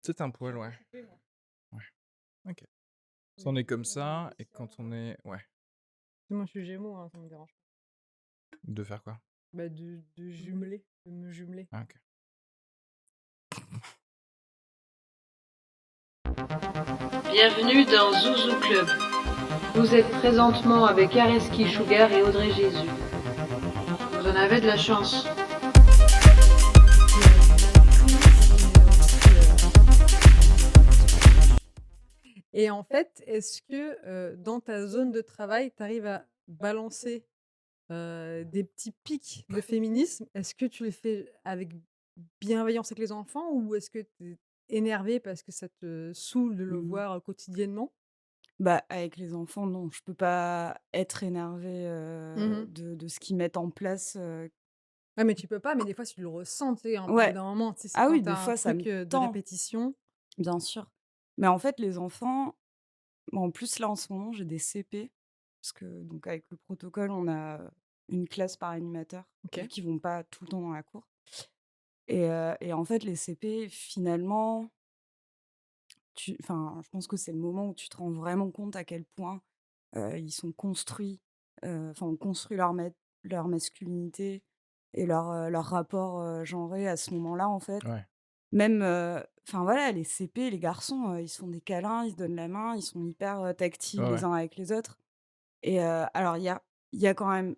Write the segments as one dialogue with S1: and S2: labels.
S1: C'est un
S2: Je suis
S1: poil,
S2: un peu
S1: ouais.
S2: coupée, moi.
S1: Ouais, OK. Quand
S2: Mais
S1: on est
S2: du
S1: comme
S2: coup, on
S1: ça
S2: disait
S1: et
S2: ça.
S1: quand on est ouais,
S2: Moi, je suis Gémeaux, hein, ça me dérange pas.
S1: de faire quoi?
S2: Bah, de jumeler, de me jumeler.
S1: Ah OK.
S3: Bienvenue dans Zouzou Club. Vous êtes présentement avec Areski Sugar et Audrey Jésus. Vous en avez de la chance.
S2: Directrice, mais aussi, et en fait, est-ce que, dans ta zone de travail, tu arrives à balancer, des petits pics de féminisme? Est-ce que tu les fais avec bienveillance avec les enfants ou est-ce que tu es énervée parce que ça te saoule de le
S4: Mmh.
S2: voir, quotidiennement?
S4: Bah, avec les enfants, non, je peux pas être énervée,
S2: Mmh.
S4: de ce qu'ils mettent en place,
S2: Ouais, mais tu peux pas, mais des fois tu le ressens, tu sais, au bout
S4: ouais.
S2: d'un moment, tu sais, c'est
S4: Ah
S2: quand
S4: oui,
S2: tu as
S4: des
S2: un
S4: fois, ça
S2: truc,
S4: me
S2: de
S4: tend,
S2: répétition.
S4: bien sûr. Mais en fait, les enfants, en plus, là, en ce moment, j'ai des CP parce que donc avec le protocole, on a, une classe par animateur, vu
S2: OK.
S4: qu'ils vont pas tout le temps dans la cour et en fait, les CP, finalement, je pense que c'est le moment où tu te rends vraiment compte à quel point, ils sont construits, on construit leur masculinité et leur rapport, genré à ce moment-là, en fait.
S1: Ouais.
S4: Même, voilà, les CP, les garçons, ils se font des câlins, ils se donnent la main, ils sont hyper,
S1: Ouais,
S4: tactiles les
S1: ouais.
S4: uns avec les autres alors il y a quand même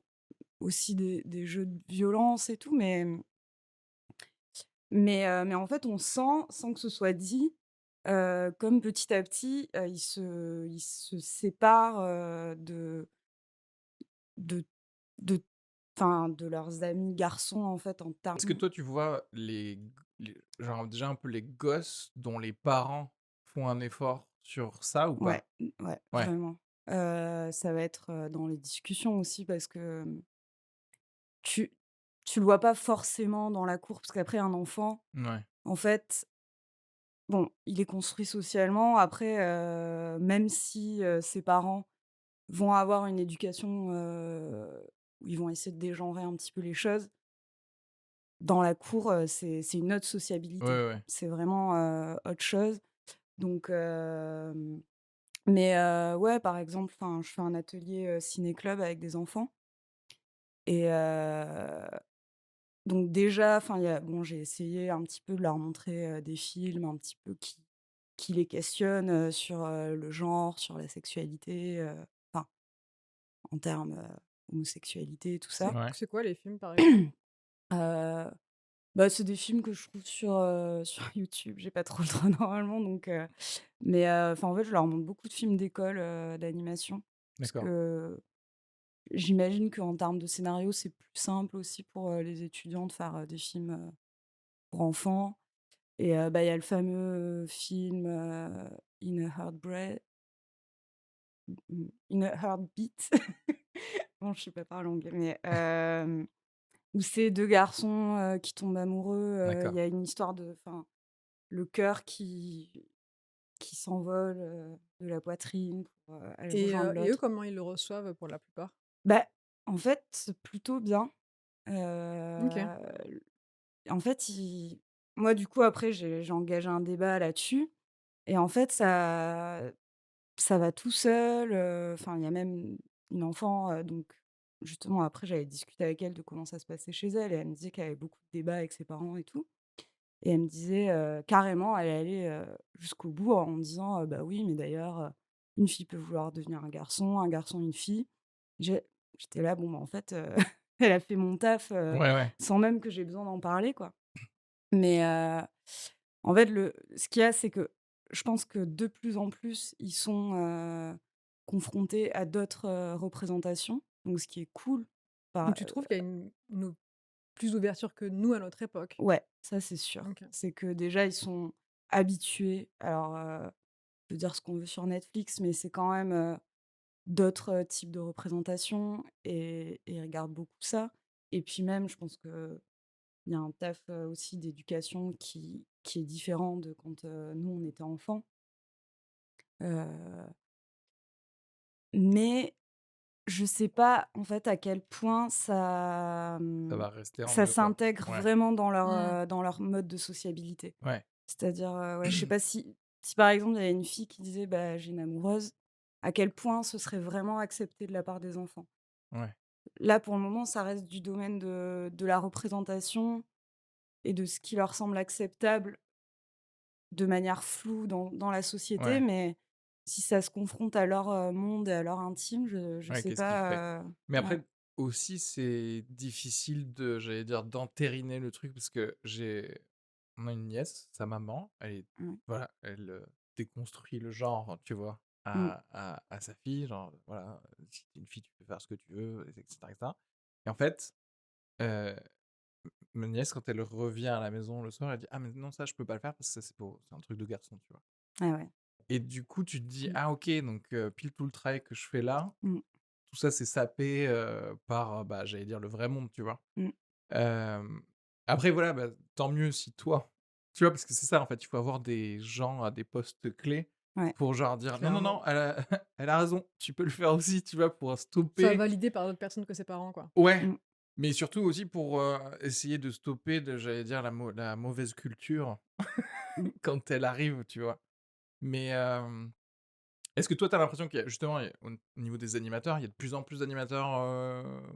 S4: aussi des jeux de violence et tout, mais en fait, on sent, sans que ce soit dit, comme petit à petit, ils se séparent, de de de leurs amis garçons, en fait, en
S1: Est-ce que
S4: termes
S1: toi, tu vois les genre, déjà un peu les gosses dont les parents font un effort sur ça ou
S4: ouais,
S1: pas?
S4: ouais,
S1: Ouais,
S4: vraiment. Ça va être, dans les discussions aussi parce que, tu tu le vois pas forcément dans la cour parce qu'après un enfant,
S1: ouais,
S4: en fait, bon, il est construit socialement. Après, même si, ses parents vont avoir une éducation, où ils vont essayer de dégenrer un petit peu les choses. Dans la cour, c'est une autre
S1: ouais,
S4: sociabilité.
S1: ouais, ouais.
S4: C'est vraiment, autre chose. Donc mais ouais, par exemple, je fais un atelier, ciné-club avec des enfants et donc déjà, j'ai essayé un petit peu de leur montrer, des films un petit peu qui les questionnent, sur, le genre, sur la sexualité, enfin, en termes, homosexualité, tout ça.
S1: Ouais.
S2: C'est quoi les films, par exemple?
S4: Heu, Bah, c'est des films que je trouve sur, sur YouTube. J'ai pas trop le droit normalement donc mais en fait, je leur montre beaucoup de films d'école, d'animation parce
S1: D'accord.
S4: que j'imagine qu'en termes de scénario, c'est plus simple aussi pour, les étudiants de faire, des films, pour enfants et il y a le fameux, film, In a Heartbeat. Bon, je sais pas parler anglais, mais où c'est 2 garçons, qui tombent amoureux, il
S1: D'accord.
S4: y a une histoire le cœur qui s'envole, de la poitrine pour, aller rejoindre
S2: Et eux,
S4: l'autre.
S2: comment ils le reçoivent, pour la plupart?
S4: Bah, en fait, plutôt bien.
S2: OK.
S4: En fait, moi, du coup, après, j'ai engagé un débat là-dessus et en fait, ça va tout seul, il y a même une enfant, donc justement, après, j'avais discuté avec elle de comment ça se passait chez elle et elle me disait qu'elle avait beaucoup de débats avec ses parents et tout et elle me disait, carrément, elle est allée, jusqu'au bout en disant, «Bah, oui, mais d'ailleurs, une fille peut vouloir devenir un garçon une fille». J'ai J'étais là, bon, bah, en fait, elle a fait mon taf,
S1: Ouais, ouais.
S4: sans même que j'ai besoin d'en parler, quoi. Mais en fait, ce qu'il y a, c'est que je pense que de plus en plus, ils sont, confrontés à d'autres, représentations, donc ce qui est cool.
S2: Donc
S4: Par
S2: tu trouves qu'il y a une plus d'ouverture que nous à notre époque?
S4: Ouais, ça, c'est sûr.
S2: OK.
S4: C'est que déjà, ils sont habitués. Alors, on peut dire ce qu'on veut sur Netflix, mais c'est quand même, d'autres, types de représentations et ils regardent beaucoup ça et puis même, je pense qu'il y a un taf, aussi d'éducation qui est différent de quand, nous, on était enfants. Heu, mais je sais pas, en fait, à quel point
S1: Ça va rester en
S4: ça
S1: eux, quoi.
S4: s'intègre
S1: Ouais,
S4: vraiment
S2: Mmh.
S4: dans leur mode de sociabilité.
S1: ouais.
S4: C'est-à-dire, ouais, je sais pas si par exemple, il y avait une fille qui disait: «Bah, j'ai une amoureuse», à quel point ce serait vraiment accepté de la part des enfants.
S1: Ouais,
S4: Là, pour le moment, ça reste du domaine de la représentation et de ce qui leur semble acceptable de manière floue dans la société,
S1: ouais,
S4: mais si ça se confronte à leur, monde et à leur intime, je
S1: ouais,
S4: sais
S1: qu'est-ce qu'il ferait?
S4: pas,
S1: Mais
S4: ouais.
S1: après aussi, c'est difficile de j'allais dire d'entériner le truc parce que on a une nièce, sa maman, elle est
S4: Mmh.
S1: voilà, elle, déconstruit le genre, tu vois?
S4: Mmh.
S1: À sa fille, genre, voilà, si tu une fille, tu peux faire ce que tu veux et cetera et cetera et en fait, heu, ma nièce, quand elle revient à la maison le soir, elle dit: «Ah mais non, ça, je peux pas le faire parce que ça, c'est un truc de garçon», tu vois?
S4: Ah ouais.
S1: Et du coup, tu te dis:
S4: Mmh.
S1: «Ah OK, donc pile tout le travail que je fais là,
S4: Mmh.
S1: tout ça, c'est sapé, par, bah, j'allais dire le vrai monde», tu vois?
S4: Mmh.
S1: Hem, Après voilà, bah, tant mieux si toi tu vois? Parce que c'est ça, en fait, il faut avoir des gens à des postes clés
S4: Ouais.
S1: pour genre dire: «Non, non, non,
S2: Clairement.
S1: elle a elle a raison, tu peux le faire aussi», tu vois? Pour
S2: Soit
S1: stopper
S2: validé par d'autres personnes que ses parents, quoi.
S1: ouais,
S4: Mmh.
S1: mais surtout aussi pour, essayer de stopper de j'allais dire la mauvaise culture
S4: Mmh.
S1: quand elle arrive, tu vois? Mais, est-ce que toi, tu as l'impression qu'il y a justement, au niveau des animateurs, il y a de plus en plus d'animateurs,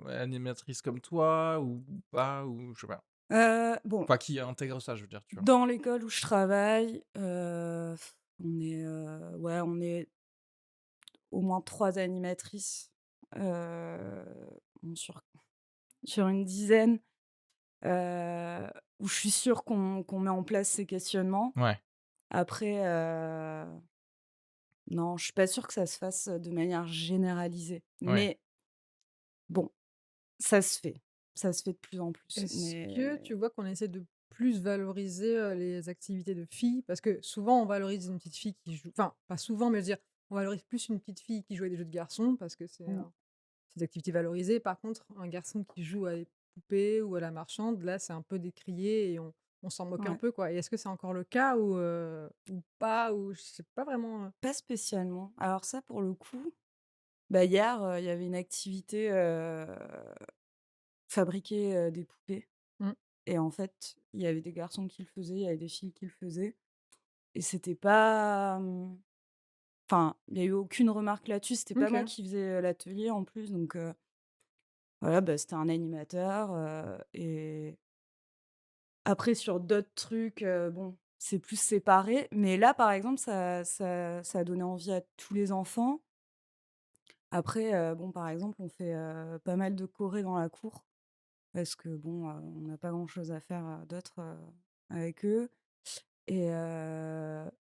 S1: animatrices comme toi ou pas? Ou je sais pas.
S4: Bon,
S1: Enfin, qui intègrent ça, je veux dire, tu vois?
S4: dans l'école où je travaille, ouais, on est au moins 3 animatrices, bon sur une dizaine, où je suis sûre qu'on met en place ces questionnements.
S1: Ouais,
S4: Après, non, je suis pas sûre que ça se fasse, de manière généralisée.
S1: ouais,
S4: Mais bon, ça se fait. Ça se fait de plus en plus.
S2: Est-ce que
S4: Mais
S2: tu vois qu'on essaie de plus valoriser, les activités de filles? Parce que souvent, on valorise une petite fille qui joue enfin, pas souvent, mais je veux dire, on valorise plus une petite fille qui joue à des jeux de garçons parce que
S4: mmh,
S2: c'est des activités valorisées. Par contre, un garçon qui joue à des poupées ou à la marchande, là, c'est un peu décrié et on s'en moque un
S4: ouais,
S2: peu, quoi. Et est-ce que c'est encore le cas ou pas? Ou je sais pas vraiment,
S4: pas spécialement. Alors ça, pour le coup, bah, hier, il y avait une activité, fabriquer, des poupées
S2: Mmh.
S4: et en fait, il y avait des garçons qui le faisaient, il y avait des filles qui le faisaient et c'était pas, enfin, il y a eu aucune remarque là-dessus. C'était pas moi
S2: OK.
S4: qui faisais, l'atelier en plus donc voilà, bah, c'était un animateur, et après sur d'autres trucs, bon, c'est plus séparé, mais là, par exemple, ça a donné envie à tous les enfants. Après, bon, par exemple, on fait, pas mal de choré dans la cour parce que bon, on n'a pas grand-chose à faire, d'autre, avec eux et heu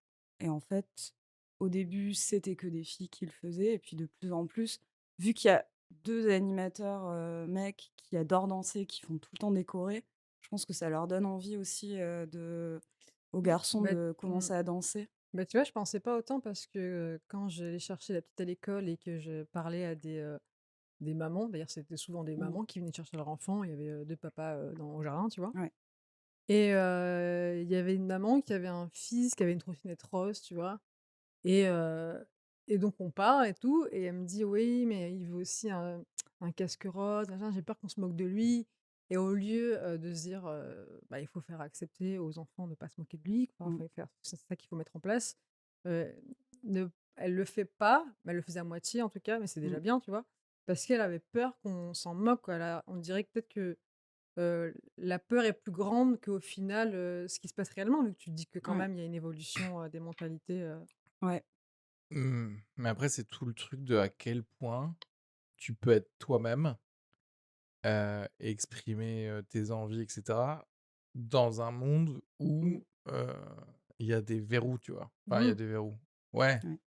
S4: et en fait, au début, c'était que des filles qui le faisaient et puis de plus en plus, vu qu'il y a 2 animateurs, mecs qui adorent danser, qui font tout le temps des chorés, je pense que ça leur donne envie aussi, aux garçons
S2: Bah,
S4: de
S2: mmh.
S4: commencer à danser.
S2: Bah, tu vois, je pensais pas autant parce que, quand j'allais chercher la petite à l'école et que je parlais à des mamans, d'ailleurs, c'était souvent des
S4: Mmh.
S2: mamans qui venaient chercher leur enfant, il y avait, 2 papas, au jardin, tu vois?
S4: Ouais.
S2: Et il y avait une maman qui avait un fils qui avait une trottinette rose, tu vois? Et donc on part et tout et elle me dit: «Oui, mais il veut aussi un casque rose, machin, j'ai peur qu'on se moque de lui» et au lieu, de se dire, bah, il faut faire accepter aux enfants de pas se moquer de lui, quoi,
S4: Mmh.
S2: faut faire c'est ça qu'il faut mettre en place, heu, ne elle le fait pas, mais elle le faisait à moitié en tout cas, mais c'est
S4: Mmh.
S2: déjà bien, tu vois? Parce qu'elle avait peur qu'on s'en moque, quoi. On dirait que peut-être que, la peur est plus grande qu'au final, ce qui se passe réellement, vu que tu dis que quand
S4: Ouais.
S2: même il y a une évolution, des mentalités,
S4: Ouais.
S1: mais après, c'est tout le truc de à quel point tu peux être toi-même, et exprimer, tes envies et cetera, dans un monde
S4: Mmh.
S1: où, il y a des verrous, tu vois? Enfin, il y a
S2: Mmh.
S1: des verrous. Ouais,
S4: Ouais.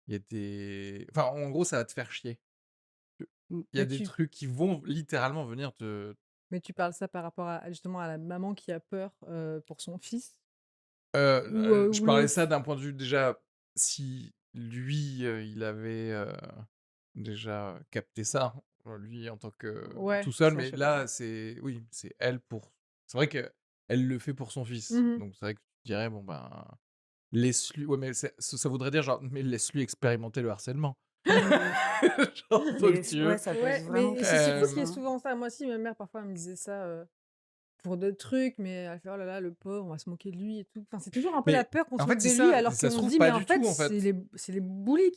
S1: il y a des enfin, en gros, ça va te faire chier.
S4: Mmh.
S1: Il y a
S2: Mais
S1: des
S2: tu
S1: trucs qui vont littéralement venir te
S2: Mais tu parles ça par rapport à justement à la maman qui a peur, pour son fils?
S1: Je
S2: Ou
S1: parlais
S2: l'autre?
S1: ça d'un point de vue déjà, si lui, il avait, déjà capté ça, lui en tant que
S2: Ouais,
S1: tout seul,
S2: ça je
S1: mais
S2: sais pas.
S1: là, c'est oui, c'est elle pour c'est vrai qu'elle le fait pour son fils,
S2: Mmh.
S1: donc c'est vrai que tu dirais: «Bon ben, laisse-lui» ouais, mais ça voudrait dire genre: «Mais laisse-lui expérimenter le harcèlement».
S4: Mmh.
S1: Genre, faut que
S4: Mais
S1: tu
S4: ouais,
S1: veux
S4: ça peut être
S2: Ouais,
S4: vraiment
S2: mais
S4: quelque
S2: c'est je trouve
S4: chose,
S2: qu'il y a
S1: hem,
S4: hein.
S2: souvent ça. Moi aussi, ma mère parfois elle me disait ça, pour d'autres trucs, mais elle va faire: «Oh là là, le pauvre, on va se moquer de lui et tout». Enfin, c'est toujours un peu la
S1: Mais
S2: peur qu'on se
S1: en
S2: moque
S1: fait,
S2: de
S1: c'est
S2: lui
S1: ça,
S2: alors
S1: ça se
S2: qu'on se
S1: trouve
S2: dit:
S1: pas
S2: «Mais en
S1: du
S2: fait,
S1: tout, en fait.
S2: c'est les bullies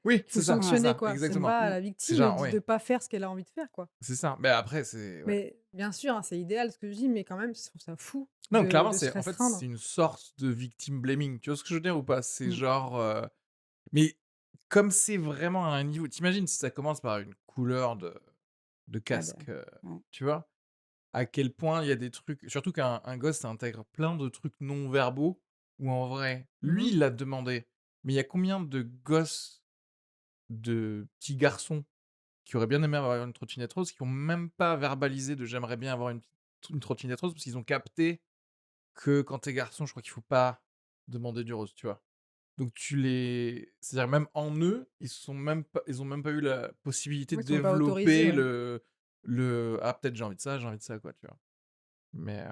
S1: Oui,
S2: qu'il faut
S1: c'est ça, c'est
S2: sanctionner,
S1: ça,
S2: quoi». C'est
S1: exactement.
S2: pas
S4: Mmh.
S2: la
S1: C'est
S2: victime
S1: genre,
S2: de
S1: ouais,
S2: pas faire ce qu'elle a envie de faire, quoi.
S1: c'est ça. Mais après, c'est ouais.
S2: Mais bien sûr, hein, c'est idéal ce que je dis, mais quand même, je trouve ça fou
S1: Non, clairement,
S2: de se
S1: c'est en fait,
S2: restreindre.
S1: c'est une sorte de victim blaming. Tu vois ce que je veux dire ou pas? C'est
S4: Mmh.
S1: genre, mais comme c'est vraiment à un niveau tu imagines si ça commence par une couleur de
S4: Ah bah,
S1: casque,
S4: ouais.
S1: tu vois? À quel point il y a des trucs surtout qu'un gosse, ça intègre plein de trucs non verbaux où en vrai, lui,
S2: Mmh.
S1: il l'a demandé. Mais il y a combien de gosses, de petits garçons qui auraient bien aimé avoir une trottinette rose, qui ont même pas verbalisé de «j'aimerais bien avoir une trottinette rose» parce qu'ils ont capté que quand tu es garçon, je crois qu'il faut pas demander du rose, tu vois? Donc tu les c'est-à-dire même en eux, ils ont même pas eu la possibilité
S2: Ouais,
S1: de
S2: ils sont pas autorisés,
S1: développer
S2: ouais.
S1: le «Ah peut-être j'ai envie de ça», quoi, tu vois? Mais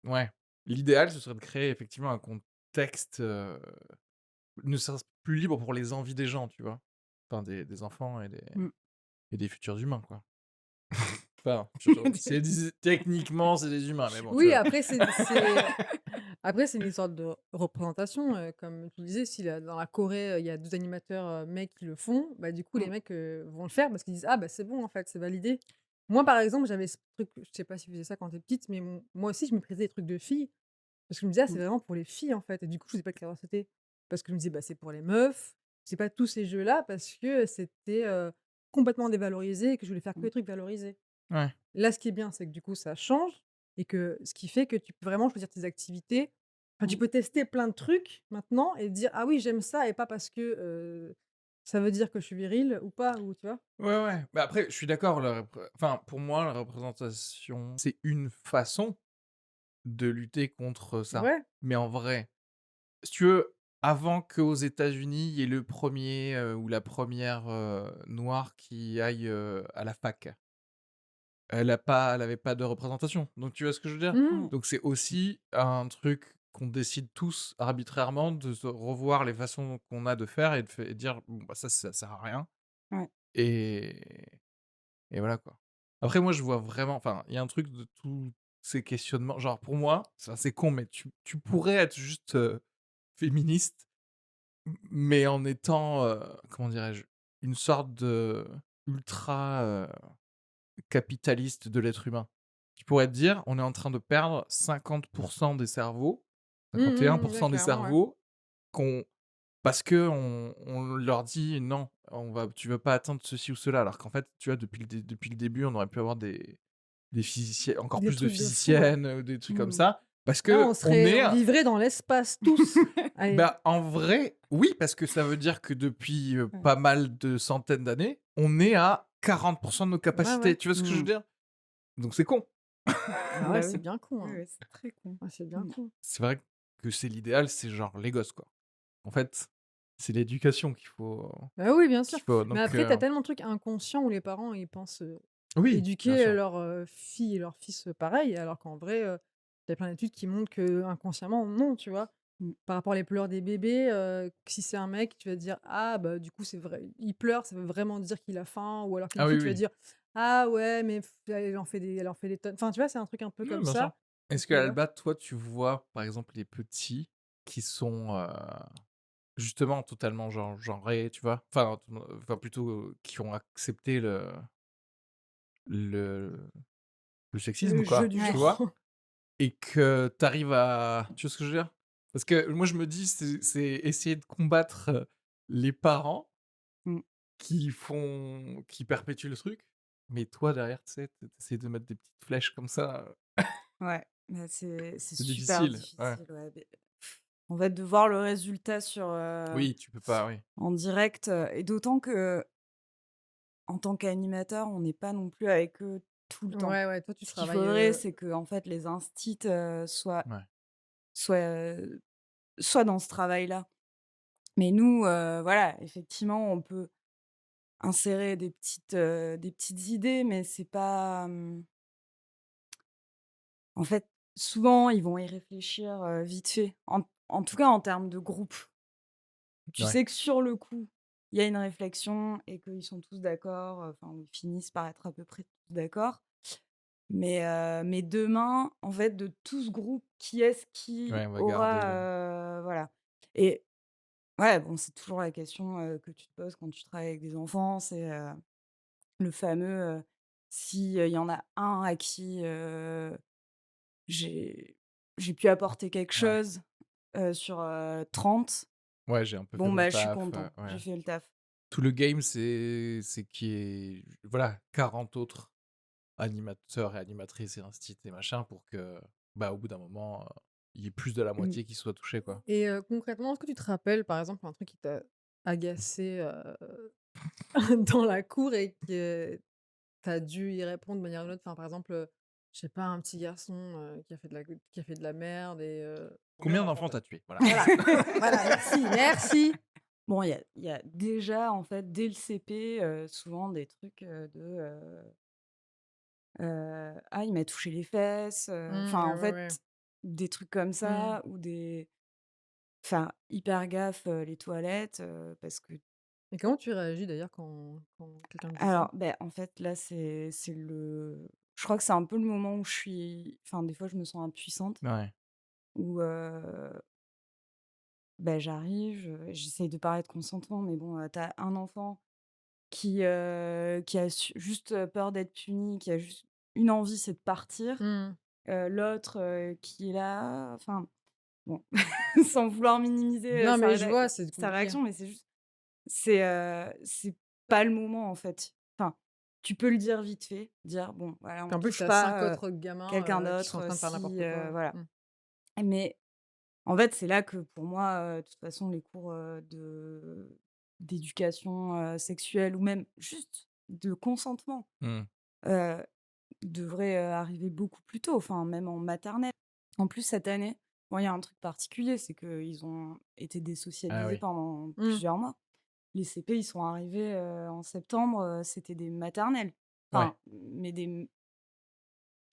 S1: ouais, l'idéal, ce serait de créer effectivement un contexte, ne serait-ce plus libre pour les envies des gens, tu vois? Enfin des enfants
S4: Mmh.
S1: et des futurs humains, quoi. Enfin, futurs techniquement, c'est des humains, mais bon, tu
S2: Oui,
S1: vois?
S2: après c'est une histoire de représentation, comme tu disais, si la dans la Corée, il y a 2 animateurs, mecs qui le font, bah, du coup les
S4: Mmh.
S2: mecs, vont le faire parce qu'ils disent: «Ah bah, c'est bon en fait, c'est validé». Moi par exemple, j'avais ce truc, je sais pas si tu faisais ça quand tu petite, mais moi aussi je méprisais les trucs de filles parce que je me disais: «Ah c'est
S4: Mmh.
S2: vraiment pour les filles en fait» et du coup je faisais pas de curiosité parce que je me disais: «Bah, c'est pour les meufs». C'est pas tous ces jeux-là parce que c'était, complètement dévalorisé et que je voulais faire que
S4: Mmh.
S2: les trucs valorisés.
S1: Ouais,
S2: Là, ce qui est bien, c'est que du coup, ça change et que ce qui fait que tu peux vraiment choisir tes activités. Enfin, tu
S4: Mmh.
S2: peux tester plein de trucs maintenant et dire: «Ah oui, j'aime ça» et pas parce que, ça veut dire que je suis viril ou pas ou tu vois?
S1: ouais, ouais. Bah, après, je suis d'accord, enfin, pour moi, la représentation, c'est une façon de lutter contre ça.
S2: Ouais.
S1: Mais en vrai, si tu veux, avant qu'aux États-Unis, il y ait le premier ou la première noire qui aille, à la fac, elle avait pas de représentation. Donc tu vois ce que je veux dire?
S2: Mmh.
S4: Mmh.
S1: Donc c'est aussi un truc qu'on décide tous arbitrairement de se revoir les façons qu'on a de faire et de dire: «Bon, bah, ça sert à rien»
S4: Ouais.
S1: et et voilà, quoi. Après moi, je vois vraiment enfin, il y a un truc de tous ces questionnements genre pour moi, c'est con, mais tu pourrais être juste, féministe, mais en étant, comment dirais-je? Une sorte de ultra, capitaliste de l'être humain. Tu pourrais te dire: «On est en train de perdre 50 des cerveaux,
S2: Mmh,
S1: 51
S2: mmh, ouais,
S1: des
S2: clairement, ouais.
S1: cerveaux qu'on parce qu'on leur dit: "Non, tu vas pas atteindre ceci ou cela", alors qu'en fait, tu vois, depuis le début, on aurait pu avoir des physiciennes encore
S2: Des
S1: plus de
S2: trucs de fou, ouais.
S1: physiciennes, des trucs comme
S4: Mmh.
S1: ça, parce
S2: Là,
S1: qu'on est
S2: on vivrait dans l'espace tous. Allez.
S1: bah, en vrai, oui, parce que ça veut dire que depuis,
S4: Ouais.
S1: pas mal de centaines d'années, on est à 40 de nos
S2: Ouais,
S1: capacités.
S2: ouais.
S1: Tu vois ce que je veux
S4: Mmh.
S1: dire? Donc c'est con.
S2: Ah ouais,
S4: Bah
S2: c'est
S4: oui.
S2: bien con,
S4: Oui,
S2: hein.
S4: oui, c'est très con.
S2: Ouais, c'est bien
S4: Mmh.
S2: con.
S1: C'est vrai que c'est l'idéal, c'est genre les gosses, quoi. En fait, c'est l'éducation
S2: Bah oui, bien sûr.
S1: qu'il faut
S2: Mais
S1: donc
S2: après, tu as tellement de trucs inconscients où les parents, ils pensent,
S1: oui, bien
S2: éduquer,
S1: sûr.
S2: leurs, filles et leurs fils, pareil, alors qu'en vrai, il y a plein d'études qui montrent qu'inconsciemment, non, tu vois?
S4: Mmh.
S2: Par rapport à les pleurs des bébés, que si c'est un mec, tu vas dire: «Ah bah, du coup, c'est vrai, il pleure, ça veut vraiment dire qu'il a faim» ou alors qu'une
S1: Ah oui,
S2: fille, tu vas
S1: oui.
S2: dire: «Ah ouais, mais elle en fait des tonnes». Enfin, tu vois, c'est un truc un peu
S1: Oui,
S2: comme
S1: bien sûr.
S2: ça.
S1: Est-ce
S2: Donc
S1: qu'à
S2: ouais.
S1: Alba, toi, tu vois, par exemple, les petits qui sont, justement totalement genrés, tu vois? Enfin plutôt, qui ont accepté le le sexisme,
S2: Le jeu
S1: quoi,
S2: du
S1: tu
S4: Ouais.
S1: vois?
S2: genre.
S1: Et que tu arrives à tu vois ce que je veux dire? Parce que moi, je me dis, c'est essayer de combattre, les parents
S4: Mmh.
S1: qui perpétuent le truc, mais toi, derrière, tu sais, tu de mettre des petites flèches comme ça,
S4: Ouais. Bah, c'est
S1: c'est
S4: super
S1: difficile. Ouais.
S4: difficile, ouais, beh, en fait, de voir le résultat
S1: Oui, tu peux pas, oui.
S4: en direct, et d'autant qu'en tant qu'animateur, on n'est pas non plus avec eux tout le temps.
S2: Ouais, ouais, toi, tu
S4: Ce qu'il
S2: travailles,
S4: faudrait, c'est qu'en fait, les instits,
S1: Ouais.
S4: soient dans ce travail-là. Mais nous, voilà, effectivement, on peut insérer des petites idées, mais c'est pas, en fait, souvent, ils vont y réfléchir, vite fait. En tout cas, en termes de groupe. Tu
S1: Ouais.
S4: sais que sur le coup, il y a une réflexion et qu'ils sont tous d'accord, enfin, ou ils finissent par être à peu près tous d'accord. Mais demain, en fait, de tout ce groupe, qui est-ce qui
S1: Ouais, on va garder le
S4: aura, voilà. Et ouais, bon, c'est toujours la question, que tu te poses quand tu travailles avec des enfants, c'est, le fameux, si, il y en a un à qui, j'ai j'ai pu apporter quelque
S1: ouais.
S4: chose, sur, 30,
S1: Ouais, j'ai un peu fait
S4: bon,
S1: mon
S4: bah, je suis
S1: taf,
S4: content,
S1: ouais.
S4: j'ai fait le taf.
S1: Tout le game, c'est qu'il y ait voilà, 40 autres animateurs et animatrices et ainsi et machin pour que, bah, au bout d'un moment, il y ait plus de la
S4: Mmh.
S1: moitié qui soit touchée, quoi.
S2: Et concrètement, est-ce que tu te rappelles, par exemple, un truc qui t'a agacé, dans la cour et que tu as dû y répondre de manière ou d'une autre? Enfin, par exemple, je sais pas, un petit garçon, qui a fait de la merde et
S1: Combien d'enfants t'as tué? Voilà.
S2: voilà, voilà, merci, merci.
S4: Bon, il y a déjà, en fait, dès le CP, souvent des trucs, «Ah, il m'a touché les fesses», enfin, en
S2: Ouais, ouais.
S4: fait, des trucs comme
S2: Mmh.
S4: ça ou des enfin, hyper gaffe, les toilettes, parce que
S2: Et comment tu réagis d'ailleurs quand quelqu'un te dit ça?
S4: alors, ben en fait, là, c'est le je crois que c'est un peu le moment où je suis enfin, des fois, je me sens impuissante,
S1: Ouais.
S4: où, bah, j'arrive, j'essaye de paraître consentant, mais bon, tu un enfant qui a juste, peur d'être puni, qui a juste une envie, c'est de partir.
S2: Mmh.
S4: L'autre, qui est là, enfin, bon, sans vouloir minimiser,
S2: Non, mais je vois, c'est
S4: sa
S2: compliqué.
S4: réaction, mais c'est juste c'est pas le moment, en fait. Enfin, tu peux le dire vite fait, dire: «Bon, voilà,
S2: Puis
S4: on
S2: en plus,
S4: touche
S2: tu as 5
S4: pas,
S2: autres gamins,
S4: quelqu'un
S2: qui sont en
S4: d'autre,
S2: train de faire
S4: si,
S2: n'importe quoi.
S4: voilà».
S2: Mmh.
S4: Mais en fait, c'est là que pour moi, de toute façon, les cours, d'éducation, sexuelle ou même juste de consentement,
S1: Mmh.
S4: heu, devraient, arriver beaucoup plus tôt, enfin même en maternelle. En plus, cette année, bon, il y a un truc particulier, c'est qu'ils ont été
S1: Ah
S4: désocialisés
S1: oui.
S4: pendant
S2: Mmh.
S4: plusieurs mois. Les CP, ils sont arrivés, en septembre, c'était des maternelles.
S1: Ouais.
S4: Enfin, mais des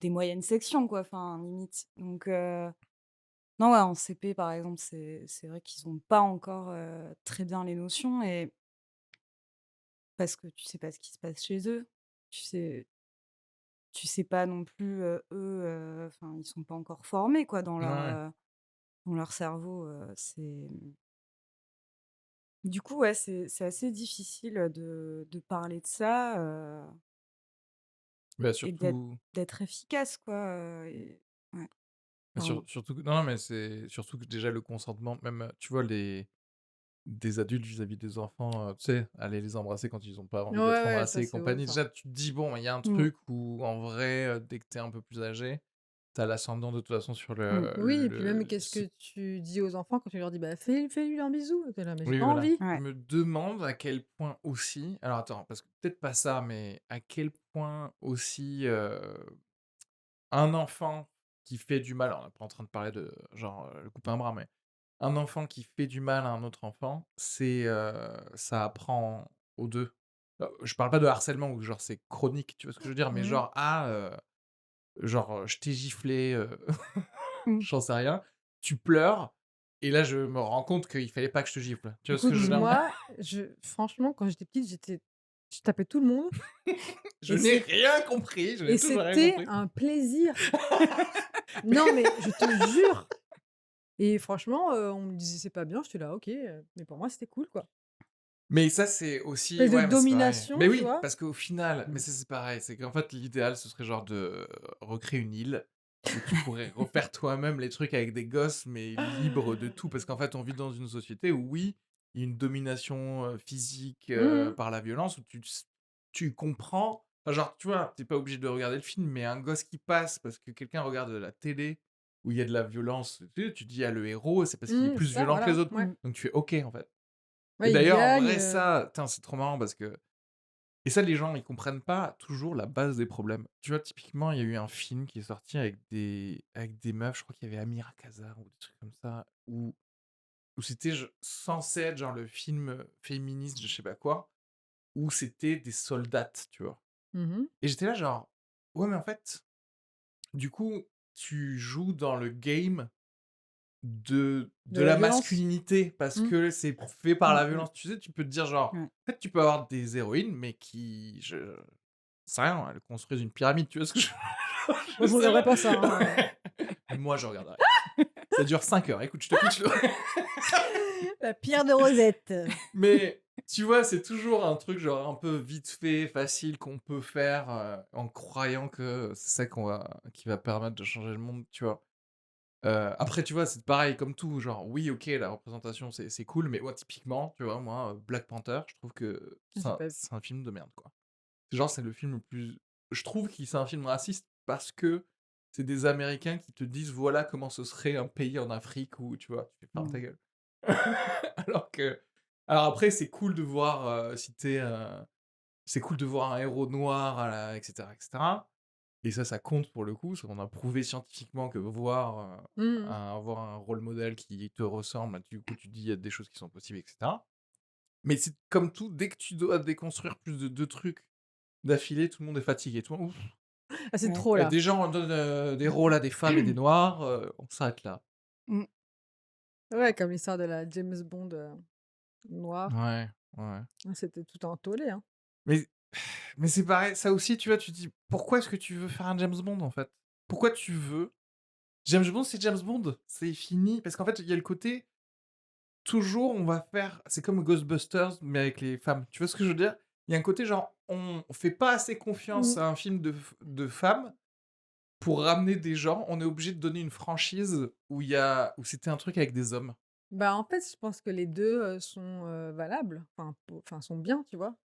S4: moyennes sections quoi, enfin limite. Donc non, ouais, en CP, par exemple, c'est vrai qu'ils ont pas encore, très bien les notions et parce que tu sais pas ce qui se passe chez eux. Tu sais tu sais pas non plus, eux, enfin, ils sont pas encore formés quoi
S1: Ouais.
S4: dans leur cerveau, du coup, ouais, c'est assez difficile, de parler de ça,
S1: Bah,
S4: et
S1: surtout
S4: d'être efficace quoi, et ouais, pardon.
S1: surtout que non, mais c'est surtout que déjà le consentement, même, tu vois les des adultes vis-à-vis des enfants, tu sais, aller les embrasser quand ils ont pas
S2: Ouais,
S1: envie d'être
S2: ouais, ça,
S1: embrassés et
S2: c'est horrible
S1: compagnie.
S2: ça.
S1: Déjà, tu te dis: «Bon, il y a un
S4: Mmh,
S1: truc où en vrai, dès que tu es un peu plus âgé, tu as l'ascendant de toute façon sur
S4: mmh,
S2: Oui, et puis même, qu'est-ce que tu dis aux enfants quand tu leur dis: «Bah, fais-lui un bisou». Tu es là: «Mais j'ai
S1: oui,
S2: pas
S1: voilà.
S2: envie».
S1: Je
S4: ouais.
S1: me demande à quel point aussi alors attends, parce que peut-être pas ça, mais à quel point aussi, un enfant qui fait du mal, alors on n'est pas en train de parler de genre, le couper un bras, mais un enfant qui fait du mal à un autre enfant, c'est, ça apprend aux 2. Je parle pas de harcèlement où genre c'est chronique, tu vois ce que je veux dire? Mais
S2: Mmh.
S1: genre, genre, je t'ai giflé,
S4: Mmh.
S1: j'en sais rien, tu pleures et là je me rends compte qu'il fallait pas que je te gifle. Tu vois ce que
S2: Écoute,
S1: je veux dire?
S2: moi, franchement, quand j'étais petite, je tapais tout le monde
S1: Je
S2: et
S1: n'ai
S2: c'est
S1: rien compris, je
S2: et
S1: n'ai toujours rien
S2: c'était
S1: compris.
S2: un plaisir. Non, mais je te jure. Et franchement, on me disait: «C'est pas bien», j'étais là: «OK», mais pour moi, c'était cool, quoi.
S1: Mais ça, c'est aussi
S2: Espèce de
S1: ouais, mais c'est pareil.
S2: domination,
S1: Mais
S2: tu
S1: oui,
S2: vois?
S1: parce qu'au final mais
S4: Mmh.
S1: ça, c'est pareil, c'est qu'en fait, l'idéal, ce serait genre de recréer une île où tu pourrais refaire toi-même les trucs avec des gosses, mais libre de tout. Parce qu'en fait, on vit dans une société où oui, il y a une domination, physique,
S2: Mmh.
S1: par la violence, où tu comprends enfin, genre, tu vois, tu pas obligé de regarder le film, mais un gosse qui passe parce que quelqu'un regarde la télé où il y a de la violence, tu dis: «Ah, le héros, c'est parce qu'il est
S2: Mmh, c'est
S1: plus
S2: ça,
S1: violent que les
S2: voilà,
S1: autres».
S2: ouais.
S4: Mmh.
S1: Donc tu fais: «OK», en fait. Et
S2: Ouais, il
S1: d'ailleurs, en
S2: gagne,
S1: vrai, ça, putain, c'est trop marrant parce que et ça, les gens, ils comprennent pas toujours la base des problèmes. Tu vois, typiquement, il y a eu un film qui est sorti avec des meufs, je crois qu'il y avait Amira Kazar ou des trucs comme ça, où c'était censé être genre le film féministe, je sais pas quoi, où c'était des soldates, tu vois.
S2: Mmh.
S1: Et j'étais là, genre, ouais, mais en fait, du coup, tu joues dans le game
S2: De
S1: de
S2: la
S1: la
S2: violence.
S1: masculinité parce
S2: Mmh.
S1: que c'est fait par
S4: Mmh
S1: la
S4: mh.
S1: violence. Tu sais, tu peux te dire genre,
S4: Ouais.
S1: en fait, tu peux avoir des héroïnes, mais qui je c'est rien, elles construisent une pyramide, tu vois ce que je
S2: Moi, je
S1: sais
S2: regarderais
S1: pas.
S2: pas ça, hein.
S1: Et moi, je regarderai. Ça dure 5 heures. Écoute, je te pitch le
S2: La pierre de Rosette.
S1: mais tu vois, c'est toujours un truc genre un peu vite fait, facile qu'on peut faire, en croyant que c'est ça qui va permettre de changer le monde, tu vois? Après, tu vois, c'est pareil comme tout, genre, oui, OK, la représentation, c'est cool, mais ouais, typiquement, tu vois, moi, Black Panther, je trouve que
S2: J'ai pas vu.
S1: c'est un film de merde, quoi. Genre, c'est le film le plus je trouve que c'est un film raciste parce que c'est des Américains qui te disent: «Voilà comment ce serait un pays en Afrique» où, tu vois, tu fais: «Ferme ta
S4: Mmh.
S1: gueule». Alors que alors après, c'est cool de voir, si tu c'est cool de voir un héros noir à la et cetera et ça compte pour le coup, parce qu'on a prouvé scientifiquement que
S2: Mmh.
S1: avoir un role model qui te ressemble, bah, du coup, tu dis: «Il y a des choses qui sont possibles» et cetera. Mais c'est comme tout, dès que tu dois déconstruire plus de 2 trucs d'affilée, tout le monde est fatigué. Tout le monde: «Ouf,
S2: Ah, c'est trop là.
S1: des gens donnent, des rôles à des femmes et des noirs, on s'arrête là».
S4: Mmh.
S2: Ouais, comme l'histoire de la James Bond, noire.
S1: Ouais, ouais.
S2: Ah, c'était tout un tollé, hein.
S1: Mais mais c'est pareil, ça aussi, tu vois, tu te dis: «Pourquoi est-ce que tu veux faire un James Bond, en fait? Pourquoi tu veux?» James Bond, c'est James Bond, c'est fini. Parce qu'en fait, il y a le côté, toujours on va faire c'est comme Ghostbusters, mais avec les femmes. Tu vois ce que je veux dire? Il y a un côté genre, on fait pas assez confiance
S2: Mmh.
S1: à un film de femmes pour ramener des gens, on est obligé de donner une franchise où c'était un truc avec des hommes.
S2: Bah, en fait, je pense que les 2 sont, valables, enfin, sont bien, tu vois?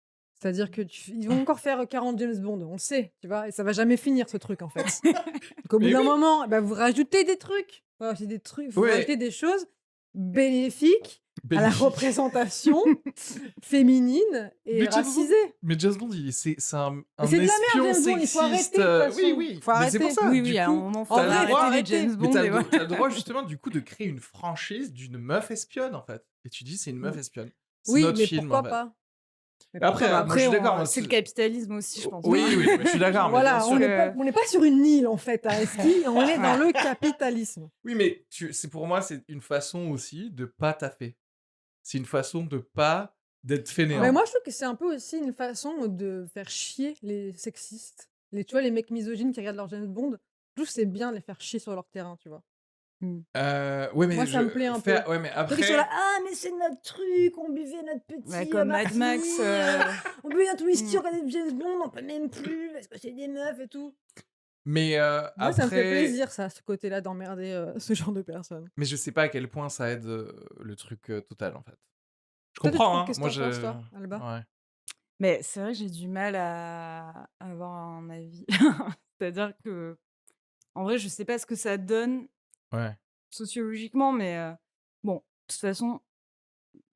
S2: C'est-à-dire que tu ils vont encore faire, 40 James Bond, on le sait, tu vois? Et ça va jamais finir ce truc, en fait. Donc au bout
S1: Mais
S2: d'un
S1: oui!
S2: moment, bah, vous rajoutez des trucs, vous
S1: Ouais,
S2: rajoutez des choses bénéfiques à la
S1: bénéfique.
S2: représentation féminine et
S1: Mais James Bond
S2: racisée.
S1: mais James Bond, c'est
S2: Mais
S1: un
S2: c'est de la merde,
S1: espion
S2: James Bond, il faut
S1: sexiste,
S2: arrêter de toute
S1: oui,
S2: façon.
S1: oui,
S2: Faut
S1: mais c'est pour
S2: arrêter.
S1: ça,
S4: Oui,
S1: du
S4: oui, à un
S1: coup,
S4: moment,
S2: En
S4: faut
S1: tu le
S2: vrai, faut
S1: droit
S4: arrêter les
S2: arrêter.
S4: James
S1: mais
S4: Bond et voilà.
S1: tu le droit justement, du coup, de créer une franchise d'une meuf espionne, en fait et tu dis: «C'est une meuf
S2: Mmh.
S1: espionne». C'est
S2: Oui,
S1: notre
S2: mais
S1: film, en
S2: pourquoi
S1: fait.
S2: pas? Mais
S1: Après,
S2: pourquoi pas?
S1: moi, je
S4: Après,
S1: suis d'accord,
S4: on
S1: moi,
S4: c'est le capitalisme aussi, je pense.
S1: oui, oui, mais je suis d'accord, mais bien
S2: Voilà,
S1: sûr.
S2: on n'est pas sur une île, en fait, à Areski, on est dans
S4: Ouais.
S2: le capitalisme.
S1: Oui, mais c'est pour moi, c'est une façon aussi de pas taffer. C'est une façon de pas d'être
S2: Mais
S1: fainéant.
S2: moi, je trouve que c'est un peu aussi une façon de faire chier les sexistes. Tu vois, les mecs misogynes qui regardent leur James Bond, je trouve que c'est bien de les faire chier sur leur terrain, tu vois?
S4: Mmh.
S1: Ouais,
S2: Moi,
S1: mais
S2: ça me plaît un peu.
S1: ouais, mais
S2: C'est qu'ils sont là:
S1: après
S2: «Ah, mais c'est notre truc, on buvait notre
S4: Ouais,
S2: petit,
S4: comme Mad Max,
S2: martini, on buvait notre whisky,
S4: mmh.
S2: on regardait James Bond, on peut même plus parce que c'est des meufs et tout».
S1: mais
S2: Moi, ça me fait
S1: après
S2: plaisir ça, ce côté-là d'emmerder, ce genre de personnes.
S1: mais je sais pas à quel point ça aide, le truc, total, en fait. Je
S2: Toi,
S1: comprends, hein,
S2: qu'est-ce que
S1: moi
S2: tu en penses,
S1: je
S2: toi, Alba?
S1: ouais,
S4: Mais c'est vrai que j'ai du mal à avoir un avis. C'est-à-dire que, en vrai, je sais pas ce que ça donne
S1: ouais,
S4: sociologiquement, mais bon, de toute façon,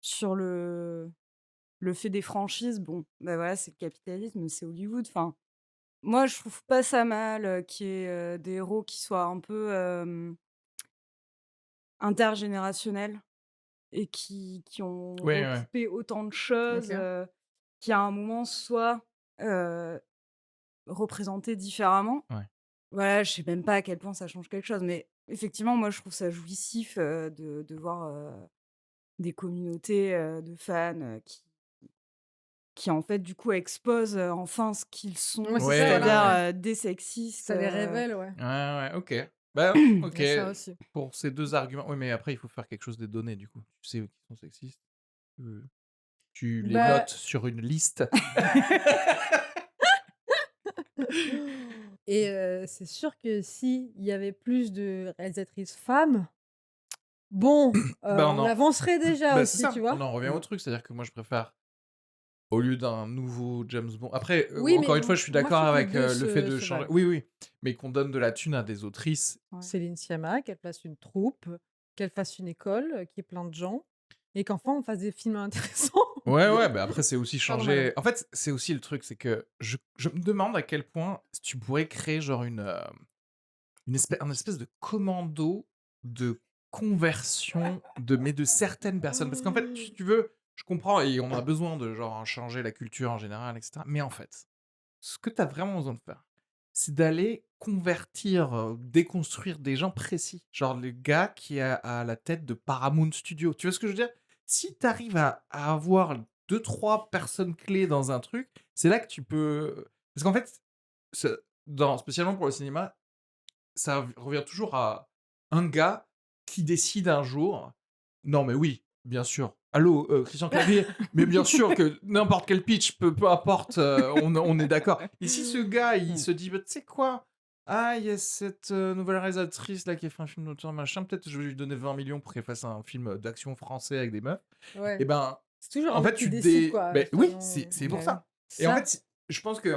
S4: sur le fait des franchises, bon, bah, voilà, c'est le capitalisme, c'est Hollywood. Enfin, moi, je trouve pas ça mal, qu'il y ait, des héros qui soient un peu, intergénérationnels et qui ont
S1: ouais, ouais,
S4: recoupé autant de choses,
S2: OK.
S4: qui à un moment soient, heu, représentés différemment.
S1: ouais.
S4: Voilà, je sais même pas à quel point ça change quelque chose, mais effectivement, moi, je trouve ça jouissif, de voir, des communautés, de fans, qui en fait, du coup, exposent, enfin ce qu'ils
S2: Ouais,
S4: sont,
S2: c'est ça,
S1: Ouais, ouais, ouais.
S2: voilà, ouais.
S4: c'est-à-dire, des sexistes,
S2: Ça les révèle, ouais.
S1: Ouais, ouais, OK. Bah,
S2: Il
S1: OK,
S2: y a ça aussi.
S1: pour ces 2 arguments oui, mais après il faut faire quelque chose des données, du coup. Tu sais qu'ils sont sexistes, tu les
S2: Bah
S1: notes sur une liste.
S2: et c'est sûr que s'il y avait plus de réalisatrices femmes, bon,
S1: Bah,
S2: on avancerait déjà
S1: bah, c'est
S2: aussi, tu
S1: ça, on
S2: vois?
S1: en revient au
S4: Mmh.
S1: truc, c'est-à-dire que moi je préfère, au lieu d'un nouveau James Bond après,
S2: Oui, mais
S1: encore une fois, je suis
S2: moi, je
S1: d'accord
S2: trouve que les
S1: avec,
S2: 2
S1: le fait de
S2: se
S1: changer
S2: valent.
S1: oui, oui, mais qu'on donne de la thune à des autrices.
S4: Ouais.
S2: Céline Sciamma, qu'elle place une troupe, qu'elle fasse une école, qu'il y ait plein de gens et qu'enfin on fasse des films intéressants.
S1: Ouais, ouais, bah, après c'est aussi
S2: Pardon madame.
S1: changer en fait, c'est aussi le truc, c'est que je me demande à quel point tu pourrais créer genre un espèce de commando de conversion de certaines personnes. Parce qu'en fait, si tu veux, je comprends et on a besoin de genre changer la culture en général, et cetera. Mais en fait, ce que tu as vraiment besoin de faire, c'est d'aller convertir, déconstruire des gens précis. Genre le gars qui est à la tête de Paramount Studio. Tu vois ce que je veux dire? Si tu arrives à avoir deux trois personnes clés dans un truc, c'est là que tu peux parce qu'en fait, ça spécialement pour le cinéma, ça revient toujours à un gars qui décide un jour: «Non mais oui, bien sûr. Allô, Christian Clavier, mais bien sûr que n'importe quel pitch, peu importe, on est d'accord». Et si ce gars, il se dit: «Bah, tu sais quoi? Ah, il y a cette, nouvelle réalisatrice là qui a fait un film d'auteur machin, peut-être je vais lui donner 20 millions pour qu'elle fasse un film, d'action français avec des meufs». Et
S2: Ouais.
S1: ben,
S2: C'est toujours
S1: en
S2: un
S1: fait,
S2: mec qui décide, quoi.
S1: beh, oui,
S2: Soyons
S1: c'est pour
S2: bah oui.
S1: ça. Et en
S2: Ça,
S1: fait, je pense que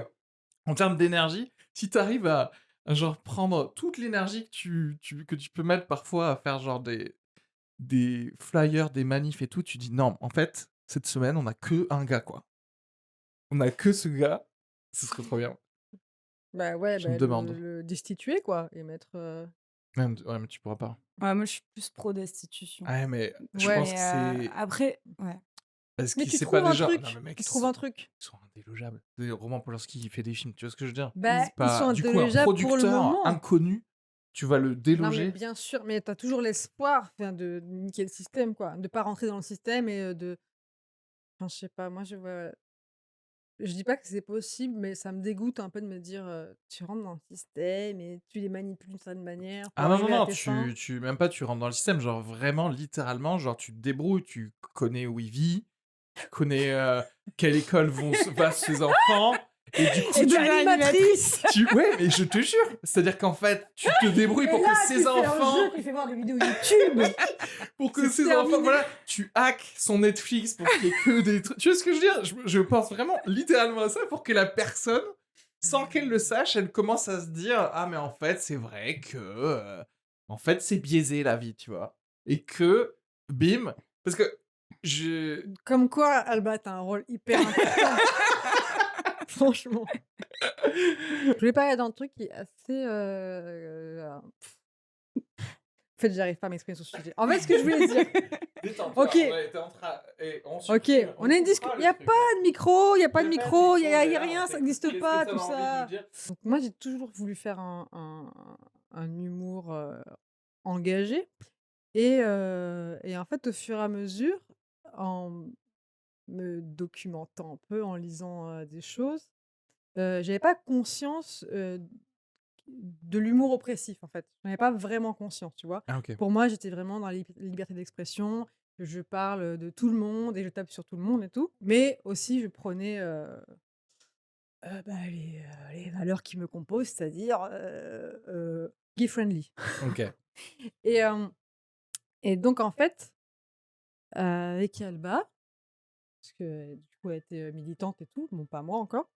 S1: en termes d'énergie, si tu arrives à genre prendre toute l'énergie que tu peux mettre parfois à faire genre des flyers, des manifs et tout, tu dis: «Non, en fait, cette semaine, on a que un gars, quoi. On a que ce gars, ce serait trop bien».
S2: bah ouais,
S1: Je me
S2: bah
S1: demande.
S2: le destituer, quoi, et mettre,
S1: Ouais, mais tu pourras pas.
S4: Ouais, moi, je suis plus pro destitution.
S1: Ah ouais, mais je
S2: ouais.
S1: pense
S4: Mais
S1: que c'est
S4: après ouais.
S1: parce
S2: Mais
S1: que
S2: tu
S1: c'est pas
S2: trouves
S1: des
S2: un
S1: gens non mais
S2: truc,
S1: mec,
S2: tu trouves un truc.
S1: ils sont indélogeables. Roman Polanski, il fait des films, tu vois ce que je veux dire?
S2: Bah,
S1: C'est
S2: ils sont
S1: pas du coup, un
S2: indélogeables pour le
S1: producteur
S2: moment.
S1: inconnu, tu vas le
S2: Non, mais
S1: déloger?
S2: bien sûr, mais tu as toujours l'espoir, enfin, de niquer le système, quoi, de pas rentrer dans le système et de enfin, je sais pas, moi, je dis pas que c'est possible, mais ça me dégoûte un peu de me dire, tu rentres dans le système et tu les manipules d'une certaine manière pour
S1: Ah non, non,
S2: arriver à
S1: non,
S2: tes fins.
S1: tu même pas tu rentres dans le système, genre vraiment littéralement, genre tu te débrouilles, tu connais où il vit, tu connais, quelle école va ses enfants et du coup
S2: Et de
S1: tu
S2: l'animatrice!
S1: ouais, mais je te jure, c'est-à-dire qu'en fait, tu te débrouilles
S2: Et
S1: pour
S2: là,
S1: que
S2: tu
S1: ses
S2: fais un jeu,
S1: enfants
S2: tu fais voir des vidéos YouTube!
S1: pour que
S2: C'est
S1: ses enfants,
S2: terminé!
S1: voilà, tu hacks son Netflix pour qu'il y ait que des trucs. Tu vois ce que je veux dire? Je pense vraiment littéralement à ça pour que la personne, sans qu'elle le sache, elle commence à se dire: «Ah mais en fait, c'est vrai que, en fait, c'est biaisé la vie», tu vois? Et que, bim, parce que je
S2: Comme quoi, Alba, tu as un rôle hyper important, franchement. Je voulais parler d'un truc qui est assez, en fait, j'arrive pas à m'exprimer sur ce sujet. En fait, ce que je voulais dire
S1: détends-toi,
S2: OK,
S1: on était en train et on
S2: OK,
S1: supprime,
S2: on
S1: on
S2: a une
S1: coupera
S2: il y
S1: le
S2: a
S1: truc, hein.
S2: pas de micro, il y a
S1: Il
S2: pas
S1: y
S2: de
S1: a pas de
S2: micro, il y
S1: micro,
S2: a
S1: mais
S2: y a
S1: là, on
S2: rien, ça
S1: t'écoute.
S2: n'existe
S1: Qu'est-ce que
S2: pas,
S1: tu
S2: tout
S1: avais envie de nous
S2: ça.
S1: dire?
S2: Donc moi, j'ai toujours voulu faire un humour, engagé et en fait, au fur et à mesure, en me documentant un peu, en lisant, des choses, j'avais pas conscience, de l'humour oppressif, en fait. J'en avais pas vraiment conscience, tu vois?
S1: Ah OK.
S2: Pour moi, j'étais vraiment dans la liberté d'expression, je parle, de tout le monde et je tape sur tout le monde et tout. Mais aussi, je prenais, bah, les valeurs qui me composent, c'est-à-dire, gay friendly.
S1: OK.
S2: Et et donc en fait, avec Alba, parce que du coup, elle était, militante et tout, bon, pas moi encore.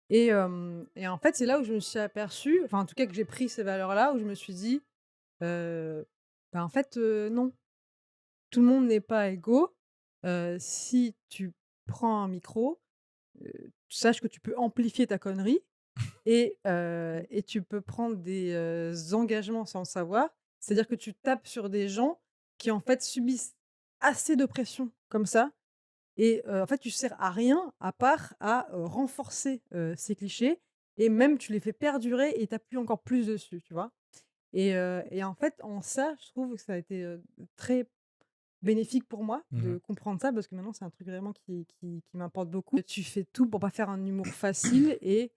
S2: Et en fait, c'est là où je me suis aperçue, enfin, en tout cas, que j'ai pris ces valeurs-là, où je me suis dit, bah, en fait, non, tout le monde n'est pas égaux. Si tu prends un micro, sache que tu peux amplifier ta connerie et tu peux prendre des, engagements sans le savoir. C'est-à-dire que tu tapes sur des gens qui, en fait, subissent assez de pression comme ça et en fait, tu sers à rien à part à, renforcer, ces clichés et même tu les fais perdurer et tu appuies encore plus dessus, tu vois? Et en fait, en ça, je trouve que ça a été, très bénéfique pour moi
S1: Mmh.
S2: de comprendre ça parce que maintenant c'est un truc vraiment qui m'importe beaucoup. Tu fais tout pour pas faire un humour facile et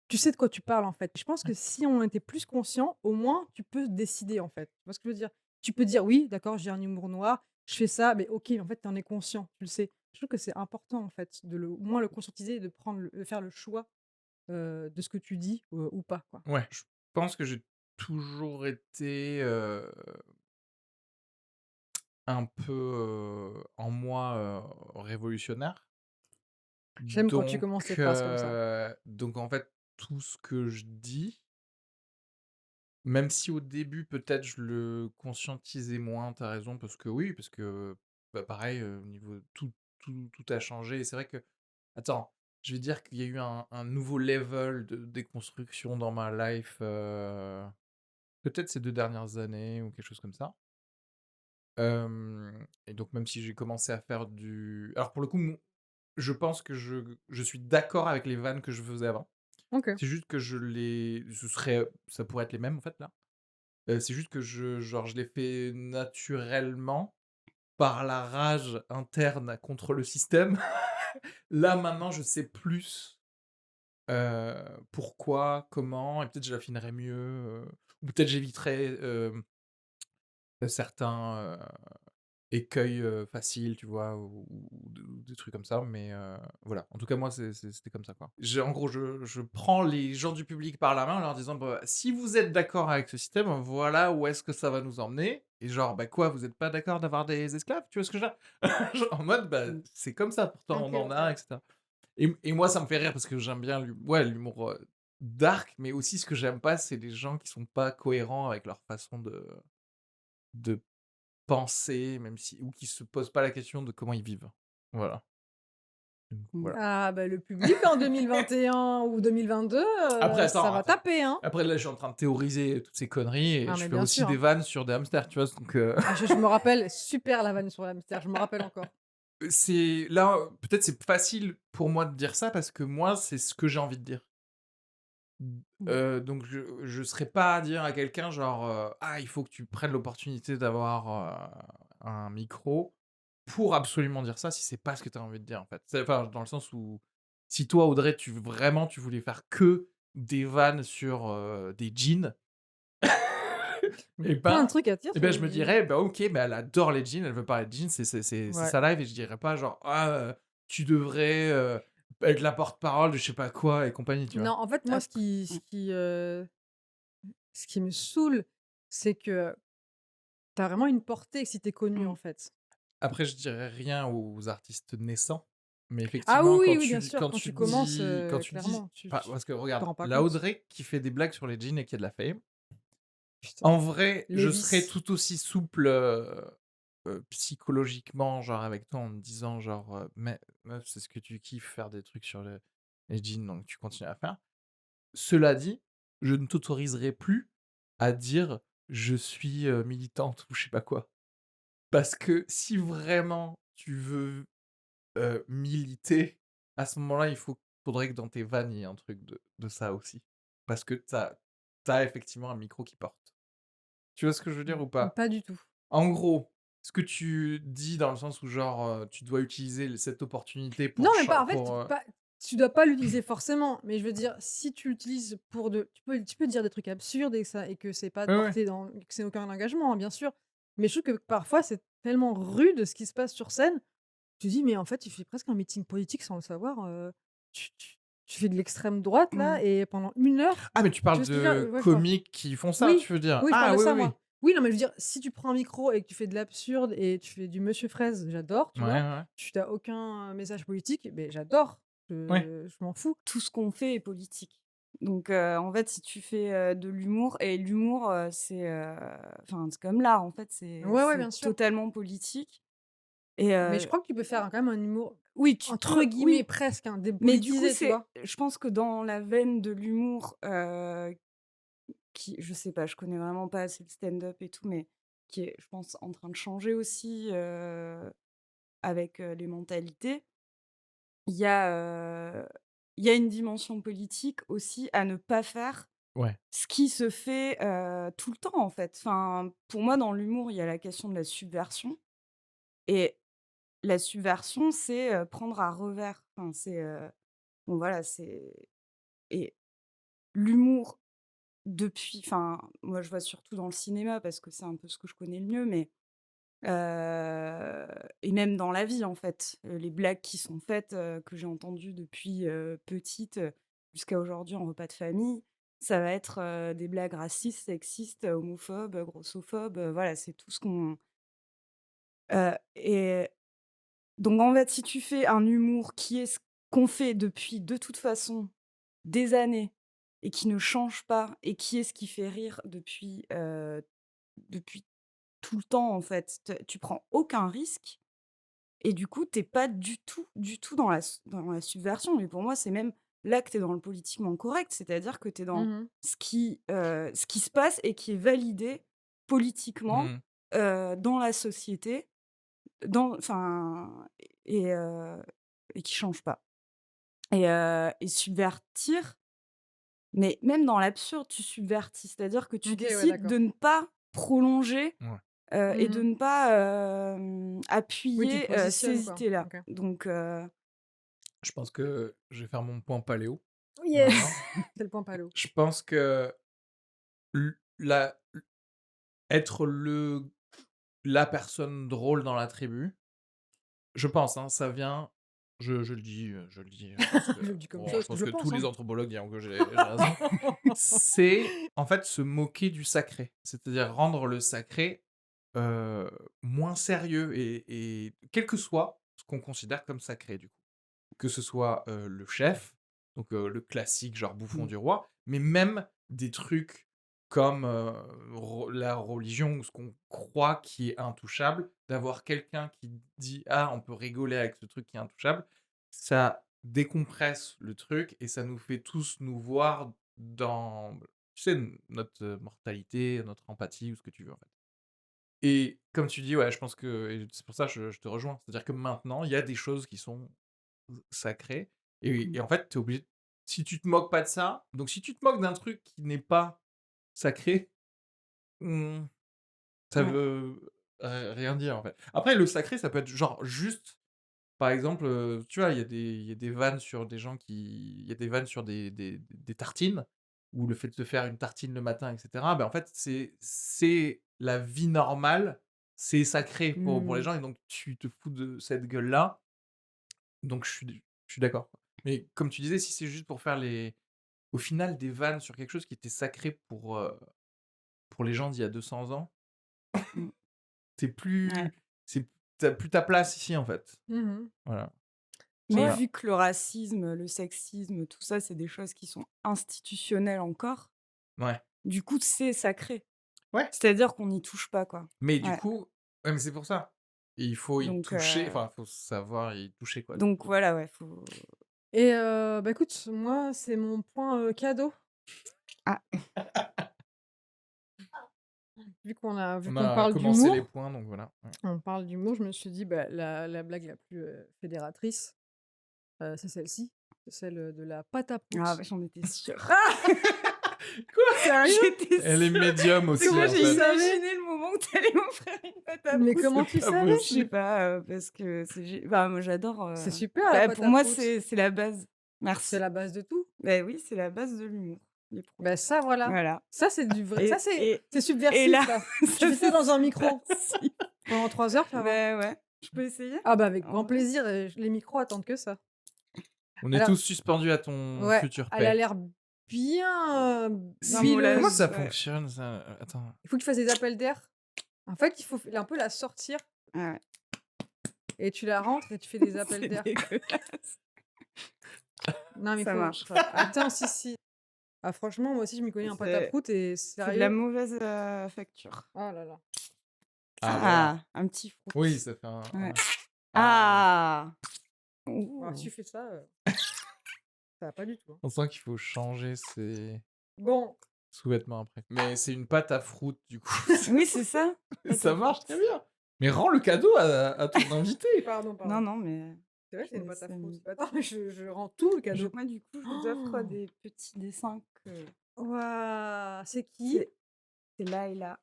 S2: tu sais de quoi tu parles, en fait. Je pense que si on était plus conscient, au moins tu peux décider, en fait. Tu vois ce que je veux dire? Tu peux dire: «Oui, d'accord, j'ai un humour noir, je fais ça», mais OK, en fait, tu en es conscient, tu le sais. Je trouve que c'est important, en fait, de le au moins le conscientiser et de prendre de faire le choix, de ce que tu dis, ou pas, quoi.
S1: Ouais, je pense que j'ai toujours été, un peu, en moi, révolutionnaire.
S2: J'aime quand tu commences tes phrases comme ça.
S1: Donc en fait, tout ce que je dis, même si au début peut-être je le conscientisais moins, tu raison, parce que oui, parce que, bah, pareil, au niveau tout a changé et c'est vrai que attends, je vais dire qu'il y a eu un nouveau level de déconstruction dans ma life, peut-être ces 2 dernières années ou quelque chose comme ça. Et donc même si j'ai commencé à faire du alors pour le coup, je pense que je suis d'accord avec les vannes que je faisais avant.
S2: OK.
S1: C'est juste que ça pourrait être les mêmes en fait là. C'est juste que je l'ai fait naturellement par la rage interne contre le système. Là maintenant, je sais plus pourquoi, comment, et peut-être je l'affinerai mieux, ou peut-être j'éviterai, certains, écueils, faciles, tu vois? Ou des trucs comme ça, mais voilà. En tout cas, moi, c'était comme ça, quoi. En gros, je prends les gens du public par la main en leur disant: «Bah, si vous êtes d'accord avec ce système, voilà où est-ce que ça va nous emmener», et genre: «Bah, quoi, vous êtes pas d'accord d'avoir des esclaves?» Tu vois ce que je veux dire? Genre en mode, bah,
S2: Mmh.
S1: c'est comme ça, pourtant
S2: OK,
S1: on en
S2: OK.
S1: a, et cetera. Et moi, ça me fait rire parce que j'aime bien l'humour, dark, mais aussi ce que j'aime pas, c'est les gens qui sont pas cohérents avec leur façon de penser, même si, ou qui se posent pas la question de comment ils vivent. Voilà. Donc
S4: Mmh.
S1: voilà.
S2: Ah bah, le public en 2021 ou 2022,
S1: Après
S2: ça
S1: attends,
S2: va
S1: attends.
S2: taper, hein?
S1: Après là, je suis en train de théoriser toutes ces conneries et
S2: Ah
S1: je
S2: mais
S1: fais
S2: bien
S1: aussi
S2: sûr,
S1: des
S2: hein.
S1: vannes sur des hamsters, tu vois? Donc
S2: Ah je me rappelle, super la vanne sur le hamster, je me rappelle encore.
S1: c'est là, peut-être c'est facile pour moi de dire ça parce que moi, c'est ce que j'ai envie de dire.
S4: Mmh.
S1: Donc je serais pas à dire à quelqu'un genre, «Ah, il faut que tu prennes l'opportunité d'avoir, un micro pour absolument dire ça», si c'est pas ce que tu as envie de dire, en fait. C'est enfin, dans le sens où si toi, Audrey, tu voulais faire que des vannes sur, des jeans,
S2: Mais il y
S1: et
S2: a plein de
S1: ben
S2: trucs à dire
S1: et
S2: sur
S1: ben,
S2: les
S1: je me
S2: jeans.
S1: dirais: «Bah, OK, mais elle adore les jeans, elle veut parler de jeans, c'est
S2: Ouais.
S1: sa live», et je dirais pas genre: «Ah, tu devrais, être la porte-parole de je sais pas quoi et compagnie», tu
S2: Non,
S1: vois?
S2: en fait, moi,
S4: Ap mmh.
S2: ce qui me saoule, c'est que tu as vraiment une portée si tu es connu,
S4: Mmh.
S2: en fait.
S1: Après, je dirais rien aux artistes naissants, mais
S2: Ah oui,
S1: effectivement,
S2: oui, oui, bien sûr, quand tu commences,
S1: quand tu dis
S2: clairement, tu
S1: pas
S2: tu
S1: parce que
S2: te
S1: regarde,
S2: rends pas
S1: la
S2: compte.
S1: Audrey qui fait des blagues sur les jeans et qui a de la fame,
S2: Putain.
S1: en vrai, je serais
S2: Lévis.
S1: tout aussi souple, psychologiquement, genre avec toi, en me disant genre, «Mais meuf, c'est ce que tu kiffes, faire des trucs sur les jeans, donc tu continues à faire». Cela dit, je ne t'autoriserai plus à dire: «Je suis, militante» ou je sais pas quoi. Parce que si vraiment tu veux militer, à ce moment-là, faudrait que dans tes vannes, il y ait un truc de ça aussi. Parce que t'as effectivement un micro qui porte. Tu vois ce que je veux dire ou pas?
S2: Pas du tout.
S1: En gros, ce que tu dis dans le sens où genre, tu dois utiliser cette opportunité
S2: Non,
S1: pour
S2: mais pas en fait,
S1: pour,
S2: pas tu dois pas l'utiliser forcément, mais je veux dire, si tu l'utilises pour de tu peux dire des trucs absurdes et que c'est pas
S1: ouais, ouais.
S2: porté dans que c'est aucun engagement, hein, bien sûr. Mais je trouve que parfois, c'est tellement rude ce qui se passe sur scène. Tu dis: «Mais en fait, tu fais presque un meeting politique sans le savoir, tu tu tu fais de l'extrême droite
S4: Mmh.
S2: là et pendant 1 heure».
S1: Ah, mais tu
S2: Tu
S1: parles
S2: vois ce que je veux dire?
S1: de
S2: Ouais, enfin
S1: comiques qui font ça,
S2: oui,
S1: tu veux dire?
S2: oui, je parle
S1: Ah
S2: de
S1: oui,
S2: ça
S1: oui, oui.
S2: moi. Oui, non, mais je veux dire, si tu prends un micro et que tu fais de l'absurde et tu fais du Monsieur Fraise, j'adore, tu
S1: Ouais,
S2: vois?
S1: ouais,
S2: Tu as aucun message politique, beh, j'adore,
S1: ouais.
S2: je m'en fous.
S4: Tout ce qu'on fait est politique. Donc en fait, si tu fais, de l'humour et l'humour, enfin, c'est comme l'art, en fait,
S2: Ouais, ouais,
S4: c'est
S2: bien sûr.
S4: totalement politique et
S2: Mais je crois que tu peux faire quand même un humour
S4: oui, tu
S2: entre
S4: peux,
S2: guillemets
S4: oui,
S2: presque, hein,
S4: mais du coup,
S2: dépolitisé, tu
S4: c'est
S2: vois?
S4: je pense que dans la veine de l'humour, qui je sais pas, je connais vraiment pas assez le stand-up et tout, mais qui est, je pense, en train de changer aussi, avec, les mentalités. Il y a, il y a une dimension politique aussi à ne pas faire
S1: Ouais.
S4: ce qui se fait, tout le temps, en fait. Enfin, pour moi, dans l'humour, il y a la question de la subversion et la subversion, c'est, prendre à revers. Enfin, c'est, bon, voilà, c'est et l'humour depuis enfin, moi, je vois surtout dans le cinéma parce que c'est un peu ce que je connais le mieux, mais et même dans la vie, en fait, les blagues qui sont faites, que j'ai entendues depuis, petite, jusqu'à aujourd'hui en repas de famille, ça va être, des blagues racistes, sexistes, homophobes, grossophobes, voilà, c'est tout ce qu'on et donc en fait, si tu fais un humour qui est ce qu'on fait depuis, de toute façon, des années et qui ne change pas et qui est ce qui fait rire depuis tout le temps, en fait, te tu prends aucun risque. Et du coup, tu es pas du tout dans la subversion. Mais pour moi, c'est même là que tu es dans le politiquement correct. C'est-à-dire que tu es dans
S2: Mmh.
S4: ce qui se passe et qui est validé politiquement,
S1: Mmh.
S4: dans la société, enfin et qui change pas. Et subvertir, mais même dans l'absurde, tu subvertis. C'est-à-dire que tu
S2: OK, ouais,
S4: décides
S2: d'accord.
S4: de ne pas prolonger,
S1: Ouais.
S4: et
S2: Mmh.
S4: de ne pas,
S2: Oui, tu te
S4: appuyer,
S2: positionnes,
S4: ces
S2: quoi.
S4: idées-là.
S2: OK.
S4: Donc
S1: Je pense que je vais faire mon point paléo.
S2: Yes!
S1: Vraiment.
S2: C'est le point palo.
S1: Je pense que l la être la personne drôle dans la tribu, je pense, hein, ça vient je le dis, parce que
S2: Je le dis comme
S1: bon,
S2: ça
S1: je
S2: parce que
S1: pense
S2: je
S1: que tous
S2: pense,
S1: les
S2: hein.
S1: anthropologues diront que j'ai raison. C'est, en fait, se moquer du sacré. C'est-à-dire rendre le sacré, heu, moins sérieux et quel que soit ce qu'on considère comme sacré, du coup. Que ce soit, le chef, donc le classique genre bouffon
S4: Mmh.
S1: du roi, mais même des trucs comme, la religion ou ce qu'on croit qui est intouchable, d'avoir quelqu'un qui dit: «Ah, on peut rigoler avec ce truc qui est intouchable», ça décompresse le truc et ça nous fait tous nous voir dans, tu sais, notre, mortalité, notre empathie ou ce que tu veux, en fait. Et comme tu dis, ouais, je pense que et c'est pour ça que je te rejoins. C'est-à-dire que maintenant, il y a des choses qui sont sacré et
S4: Mmh.
S1: en fait, tu es obligé si tu te moques pas de ça, donc si tu te moques d'un truc qui n'est pas sacré, mmh, ça
S4: Ouais.
S1: veut rien dire, en fait. Après le sacré, ça peut être genre juste, par exemple, tu vois, il y a des vannes sur des gens qui il y a des vannes sur des tartines, ou le fait de se faire une tartine le matin et cetera. Bah, en fait, c'est la vie normale, c'est sacré pour les
S4: Mmh.
S1: gens et donc tu te fous de cette gueule-là. Donc je suis d'accord. Mais comme tu disais, si c'est juste pour faire au final des vannes sur quelque chose qui était sacré pour les gens d'il y a 200 ans,
S4: Mmh.
S1: c'est
S4: Ouais.
S1: plus c'est tu plus ta place ici, en fait.
S2: Mmh.
S1: Voilà.
S4: Mais
S2: Ouais.
S1: Voilà.
S4: vu que le racisme, le sexisme, tout ça, c'est des choses qui sont institutionnelles encore,
S1: Ouais.
S4: du coup, c'est sacré.
S1: Ouais,
S4: C'est-à-dire qu'on n'y touche pas, quoi.
S1: mais du
S4: Ouais.
S1: coup ouais, mais c'est pour ça. Et il faut y
S4: Donc
S1: toucher, enfin, il faut savoir y toucher, quoi, du
S4: donc
S1: coup.
S4: voilà, ouais, faut
S2: Et bah, écoute, moi, c'est mon point, cadeau.
S4: ah,
S2: Vu
S1: On
S2: qu'on
S1: a
S2: parle
S1: commencé les
S2: d'humour
S1: points, donc voilà. Ouais.
S2: on parle d'humour, je me suis dit, bah, la blague la plus, fédératrice, c'est celle-ci. C'est celle, de la pâte à
S4: ah bah,
S2: prout.
S4: j'en étais sûre.
S2: Sérieux?
S4: J'étais
S1: Elle est
S4: sûre.
S1: médium
S4: C'est que
S1: aussi,
S4: moi,
S1: en
S2: Tu
S4: j'ai
S1: fait.
S2: savais?
S4: imaginé le moment où tu allais m'offrir une pâte à
S2: Mais
S4: prout.
S2: comment tu
S1: Ah, moi
S2: savais?
S4: Je sais
S1: aussi.
S4: pas, parce que bah, moi j'adore,
S2: C'est super la
S4: bah,
S2: pâte
S4: pour
S2: à
S4: moi,
S2: prout.
S4: c'est la base.
S2: C'est
S4: Merci.
S2: la base de tout.
S4: Bah oui, c'est la base de l'humour, les proutes.
S2: Bah, ça voilà.
S4: Voilà
S2: Ça c'est du vrai ça
S4: et et
S2: c'est
S4: et
S2: subversif
S4: là,
S2: ça. Tu
S4: ça
S2: fais ça
S4: c'est
S2: dans un
S4: super
S2: micro
S4: si.
S2: pendant 3 heures, tu vas voir.
S4: Bah, ouais, je peux essayer?
S2: Ah bah, avec
S4: En
S2: grand
S4: vrai?
S2: plaisir et les micros attendent que ça.
S1: On est
S2: Alors
S1: tous suspendus à ton
S2: ouais,
S1: futur
S2: elle a
S1: paix.
S2: l'air bien,
S4: Non, mais on l'a
S1: Comment
S2: huileuse.
S1: ça
S4: ouais.
S1: fonctionne ça? Attends.
S2: Il faut que tu fasses des appels d'air. En fait, il faut un peu la sortir
S4: Ah ouais,
S2: et tu la rentres et tu fais des appels
S4: c'est
S2: d'air.
S4: dégueulasse.
S2: Non, mais
S4: Ça
S2: faut
S4: marchera pas.
S2: attends, si, si. Ah franchement, moi aussi, je m'y connais en pâte à
S4: C'est
S2: prout et
S4: c'est de la
S2: sérieux,
S4: mauvaise, facture.
S2: oh là là.
S1: Ah voilà.
S4: Ah! Un petit
S1: Oui,
S4: fruit.
S1: ça fait
S4: Ouais.
S1: un ah!
S4: Ah!
S2: Alors si
S4: Ouh!
S2: tu fais ça, ça va pas du tout, hein.
S1: On sent qu'il faut changer ses
S2: Bon,
S1: sous-vêtements après. Mais c'est une pâte à fruits du coup.
S4: Oui, c'est ça, pâte
S1: Ça
S4: à
S1: marche très
S4: fruits.
S1: bien. Mais rends le cadeau à ton invité.
S2: pardon,
S4: Non,
S2: pardon.
S4: non, mais
S2: C'est vrai, c'est une
S4: c'est
S2: pâte à
S4: c'est
S2: prout.
S4: mmh,
S2: Attends, mais je rends tout le cadeau.
S4: moi, du coup, je vous offre des petits dessins que
S2: Waouh! C'est qui?
S4: c'est c'est là et là,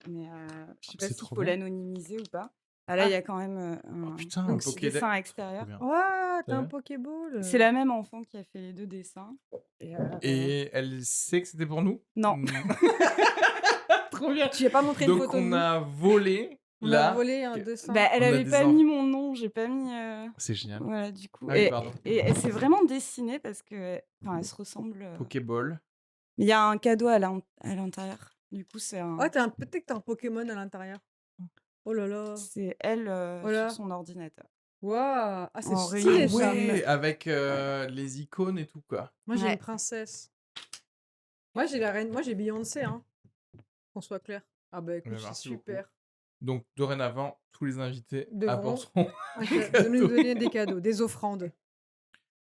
S4: mais je
S1: Ah,
S4: sais pas
S1: c'est
S4: s'il
S1: trop
S4: faut
S1: bien.
S4: l'anonymiser ou pas. Ah là, il y
S2: Ah,
S4: a quand même,
S1: Oh
S4: un
S1: putain, un
S4: un
S2: donc
S4: petit
S2: c'est
S1: Pokédex.
S4: dessin à
S1: Trop
S4: l'extérieur.
S1: bien.
S2: waouh, tu
S1: Très
S2: un
S1: bien.
S4: C'est
S2: Pokéball!
S4: la même enfant qui a fait les 2 dessins et
S1: Et elle sait que c'était pour nous?
S4: non,
S1: Mmh. Trop bien.
S2: Tu lui as pas montré une
S1: Donc
S2: photo de
S1: on
S2: nous?
S1: a volé
S2: On a
S1: là,
S2: volé un
S1: que
S2: dessin.
S4: bah, elle
S1: on a
S4: avait
S1: des
S4: pas mis
S1: enfants.
S4: mon nom, j'ai pas mis,
S1: C'est génial.
S4: voilà, du coup
S1: Ah oui, pardon.
S4: et elle s'est vraiment dessinée parce que enfin, elles se ressemblent,
S1: Pokéball.
S4: mais il y a un cadeau à l'intérieur. Du coup,
S2: Oh, tu un peut-être que tu un Pokémon à l'intérieur. Oh là là.
S4: c'est elle,
S2: Oh
S4: sur
S2: là.
S4: son ordinateur,
S2: Waouh! Ah, c'est
S4: en
S1: Ah
S2: stylé ça.
S4: réalisme.
S1: ouais, avec,
S4: Ouais.
S1: les icônes et tout quoi.
S2: Moi, j'ai une
S4: Ouais.
S2: princesse. Moi, j'ai la reine moi, j'ai Beyoncé, hein, qu'on soit clair. Ah bah, écoute,
S1: Mais
S2: c'est
S1: merci beaucoup.
S2: super.
S1: Donc dorénavant, tous les invités
S2: Devront
S1: apporteront un
S2: de nous
S1: cadeau.
S2: donner des cadeaux, des offrandes.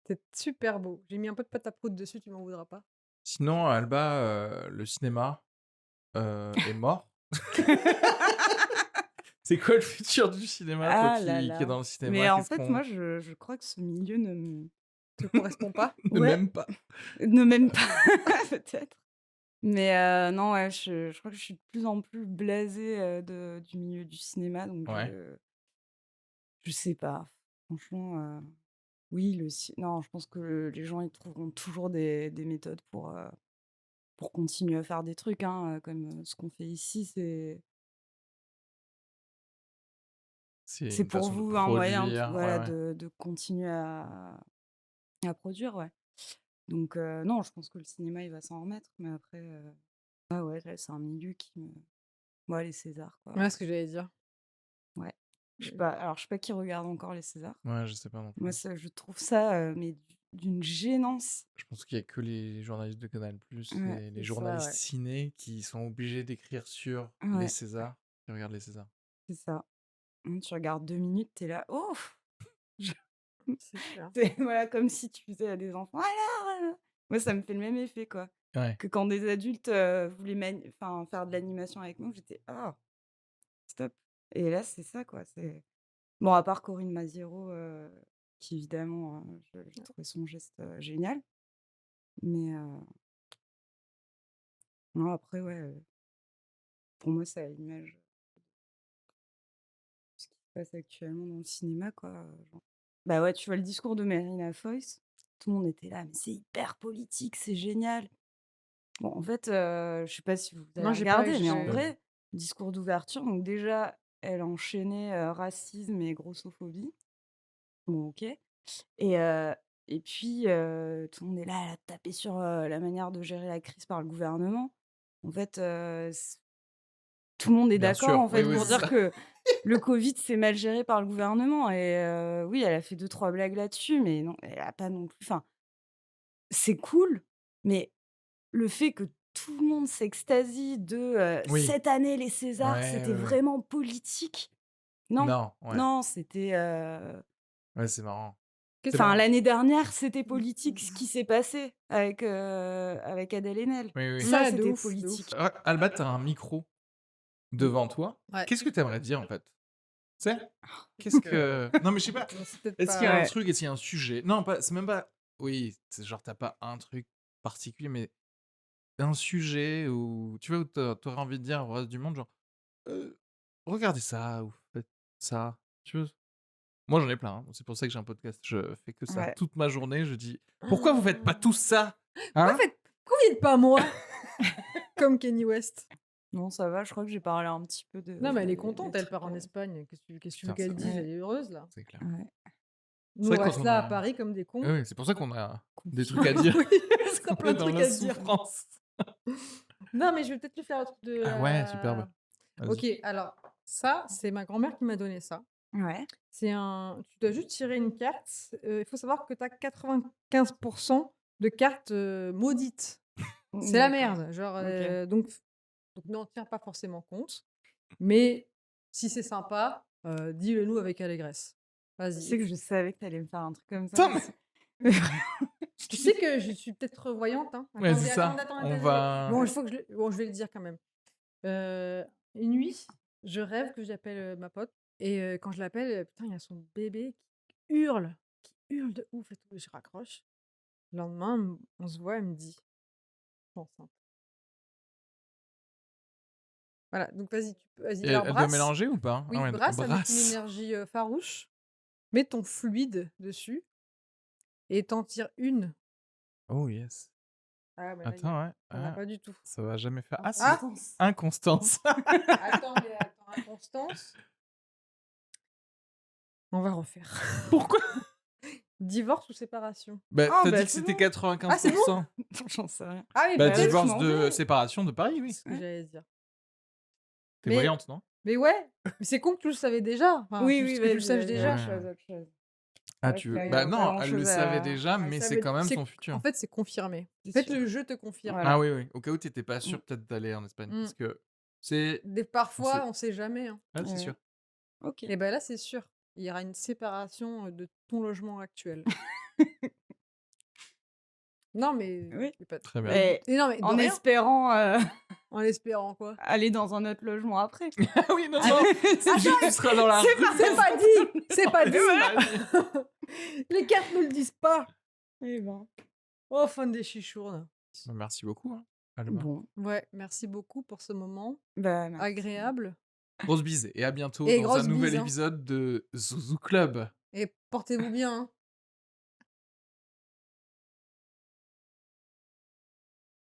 S2: C'est super beau. J'ai mis un peu de pâte à prout dessus, tu m'en voudras pas.
S1: Sinon, Alba, le cinéma, est mort. C'est quoi le futur du cinéma, toi
S4: Ah là
S1: qui est
S4: là.
S1: dans le cinéma?
S4: Mais en
S1: Qu'est-ce
S4: fait,
S1: qu'on
S4: moi, je crois que ce milieu ne me
S2: Te correspond pas?
S1: ne
S4: ouais,
S1: m'aime pas?
S4: ne m'aime pas, peut-être. Mais non, ouais, je crois que je suis de plus en plus blasée, du milieu du cinéma, donc
S1: Ouais.
S4: je sais pas. Franchement, Oui, non, je pense que les gens, ils trouveront toujours des méthodes pour continuer à faire des trucs, hein, comme, ce qu'on fait ici,
S1: C'est
S4: c'est
S1: une
S4: pour
S1: façon de
S4: vous un moyen d
S1: produire, ouais,
S4: voilà,
S1: ouais.
S4: de continuer à produire, ouais. Donc non, je pense que le cinéma, il va s'en remettre, mais après, ouais, là, c'est un milieu qui me ouais, les Césars, quoi,
S2: Ouais, ce que j'allais dire.
S4: ouais.
S2: Heu,
S4: Je sais pas qui regarde encore les Césars.
S1: Ouais, je sais pas non
S4: Moi,
S1: plus.
S4: ça je trouve ça, mais d'une gênance.
S1: Je pense qu'il y a que les journalistes de Canal+
S4: Ouais,
S1: et les
S2: c'est ça,
S1: journalistes
S2: ouais.
S1: ciné qui sont obligés d'écrire sur les
S4: ouais,
S1: Césars, qui regardent les Césars.
S4: c'est ça. Tu regardes 2 minutes, tu es là: «Oh!» je
S2: C'est clair.
S4: c'est voilà, comme si tu faisais à des enfants: «Alors, moi, ça me fait le même effet, quoi,
S1: Ouais.
S4: que quand des adultes, voulaient faire de l'animation avec nous, j'étais: «Oh, stop!» Et là, c'est ça, quoi, c'est bon, à part Corinne Maziero, qui évidemment, j'ai trouvé son geste, génial, mais non, après, ouais, pour moi, c'est à l'image de ce qui se passe actuellement dans le cinéma, quoi, genre bah, ouais, tu vois le discours de Marina Foïs, tout le monde était là: «Mais c'est hyper politique, c'est génial!» Bon, en fait, je sais pas si vous avez
S2: Non,
S4: regardé, mais en
S1: J'ai pas vu.
S4: vrai, discours d'ouverture, donc déjà, elle enchaînait, racisme et grossophobie. Bon, OK. Et puis, tout le monde est là, elle a tapé sur, la manière de gérer la crise par le gouvernement. En fait, tout le monde est
S1: Bien
S4: d'accord,
S1: sûr,
S4: en
S1: oui,
S4: fait,
S1: oui,
S4: pour
S1: c'est
S4: dire
S1: ça.
S4: que le covid, c'est mal géré par le gouvernement et oui, elle a fait deux trois blagues là-dessus, mais non, elle a pas non plus enfin, c'est cool, mais le fait que tout le monde s'extasie de,
S1: Oui,
S4: cette année, les Césars,
S1: ouais,
S4: c'était
S1: ouais, ouais.
S4: vraiment politique. Non,
S1: Non, ouais.
S4: non, c'était,
S1: Ouais, c'est marrant. C'est
S4: enfin,
S1: marrant.
S4: l'année dernière, c'était politique ce qui s'est passé avec Adèle Haenel.
S1: Oui, oui.
S4: Ça,
S2: Ouais, de
S4: c'était
S2: ouf, de ouf.
S4: politique.
S1: Alba, tu as un micro
S2: Mmh.
S1: devant toi.
S2: Ouais.
S1: Qu'est-ce que tu aimerais dire, en fait? Tu sais? Qu'est-ce que non, mais je sais pas.
S2: Non, c'est peut-être
S1: Est-ce qu'il y a un
S2: pas
S4: Ouais.
S1: truc? Est-ce qu'il y a un sujet? Non, pas c'est même pas oui, c'est genre, tu pas un truc particulier, mais un sujet où, tu vois, où tu aurais envie de dire au reste du monde, genre: «Heu, regardez ça ou faites ça». Tu vois? Moi, j'en ai plein, hein. C'est pour ça que j'ai un podcast. Je fais que ça
S4: Ouais.
S1: toute ma journée. Je dis: «Pourquoi vous faites pas tous ça? Hein?»
S2: pourquoi vous dites pas moi? Comme Kanye West.
S4: Non, ça va, je crois que j'ai parlé un petit peu
S2: Non, mais elle est
S4: des
S2: contente, elle part
S4: trucs,
S2: en Espagne. Qu'est-ce que tu veux
S1: Putain, c'est
S2: qu'elle
S1: vrai,
S2: dise?
S4: ouais,
S2: Elle est heureuse là.
S1: c'est clair.
S4: ouais,
S2: Nous,
S1: C'est
S2: on
S1: vrai que quand
S2: reste
S1: on
S2: là à
S1: a
S2: Paris comme des
S1: oui,
S2: cons.
S1: oui, c'est pour ça qu'on a des trucs à
S4: confinement.
S1: dire.
S2: Oui,
S1: Parce
S2: parce qu'on a
S1: qu'on
S2: plein
S1: est
S2: de
S1: dans
S2: trucs
S1: la
S2: à dire.
S1: souffrance.
S2: Non, mais je vais peut-être lui faire un truc de
S1: Ah ouais, superbe.
S2: la
S1: Vas-y.
S2: OK, alors ça, c'est ma grand-mère qui m'a donné ça.
S4: Ouais.
S2: C'est un tu dois juste tirer une carte, il faut savoir que tu as 95 de cartes, maudites. C'est la
S4: D'accord.
S2: merde, genre,
S4: OK.
S2: donc n'en tiens pas forcément compte, mais si c'est sympa, dis-le nous avec allégresse.
S4: Tu
S2: Vas-y et
S4: sais que
S2: tu
S4: je savais que tu allais me faire un truc comme ça
S1: Putain, mais
S4: aussi.
S2: tu sais que je suis peut-être voyante, hein?
S1: ouais, c'est
S2: Attends,
S1: on
S2: bon,
S1: va
S2: il faut que je vais le dire quand même. Une nuit, je rêve que j'appelle, ma pote et quand je l'appelle, putain, il y a son bébé qui hurle de ouf et tout, je raccroche. Le lendemain, on se voit, elle me dit: «Je suis enceinte». Voilà, donc vas-y,
S1: et
S2: alors
S1: elle doit
S2: brasse.
S1: mélanger ou pas? Ah
S2: Oui,
S1: ouais,
S2: brasse avec une
S1: brasse.
S2: énergie, farouche, mets ton fluide dessus et t'en tires une.
S1: Oh yes.
S2: Ah, mais là,
S1: Attends, ouais,
S2: il y en a pas du tout.
S1: ça va jamais faire ah si,
S2: Ah!
S4: Inconstance.
S1: inconstance.
S2: Attends, inconstance. On va refaire.
S1: Pourquoi?
S2: Divorce ou séparation?
S1: Bah,
S4: Ah
S1: tu dit
S4: bah,
S1: que
S4: c'est
S1: c'était
S4: bon.
S2: Ah, c'est bon?
S1: 95%.
S4: J'en sais rien.
S2: Ah oui,
S1: Bah,
S4: Bah oui, je
S1: divorce
S2: peut-être,
S4: m'en
S1: de
S4: vais.
S1: séparation de Paris,
S2: c'est
S1: oui.
S2: ce que
S4: Ouais.
S2: j'allais dire.
S1: Tu
S2: Mais
S1: voyante, non?
S2: mais ouais, mais c'est con que tu le savais déjà, enfin,
S4: Oui,
S2: tu
S4: oui,
S2: que tu le
S4: vas-y,
S2: saches
S4: vas-y, autre
S2: déjà.
S4: chose,
S1: Ouais.
S4: autre chose. C'est
S1: Ah,
S4: vrai
S1: tu
S4: que
S1: veux
S4: là, il y
S1: bah,
S4: a pas
S1: non, elle le
S4: grand-chose
S1: savait
S4: à
S1: déjà,
S2: Elle
S1: mais c'est
S2: savait
S1: quand même
S2: c'est
S1: son
S2: en
S1: futur.
S2: fait, c'est confirmé. En
S4: c'est
S2: fait,
S4: sûr.
S2: le jeu te confirme.
S1: Ah
S4: Voilà.
S1: oui, oui, au cas où tu étais pas
S4: Mmh.
S1: sûr peut-être d'aller en Espagne
S2: Mmh.
S1: parce que c'est
S2: Des
S1: on sait
S2: parfois, on sait jamais, hein.
S1: ouais, c'est
S4: Ouais.
S1: sûr.
S4: OK.
S2: Et ben là, c'est sûr. Il y aura une séparation, de ton logement actuel. Non, mais
S4: Oui.
S2: y a pas
S1: Très bien.
S4: Mais
S2: et non, mais de
S4: en
S2: rien,
S4: espérant,
S2: en espérant quoi?
S4: aller dans un autre logement après.
S1: Ah oui, non,
S4: Ah
S1: non,
S4: mais
S1: c'est juste tu seras dans la
S4: c'est
S1: rue.
S2: C'est pas dit! C'est pas
S1: C'est
S2: dit!
S1: pas dit.
S2: Les cartes nous le disent pas!
S4: Eh ben.
S2: Oh, fan des chichournes.
S1: Bah, merci beaucoup, hein, Alba.
S4: Bon,
S2: Ouais, merci beaucoup pour ce moment
S4: bah, merci.
S2: agréable
S1: Grosse bise et à bientôt
S2: et
S1: dans un
S2: grosse
S1: nouvel
S2: bise, hein,
S1: épisode de Zouzou Club.
S2: et portez-vous bien, hein.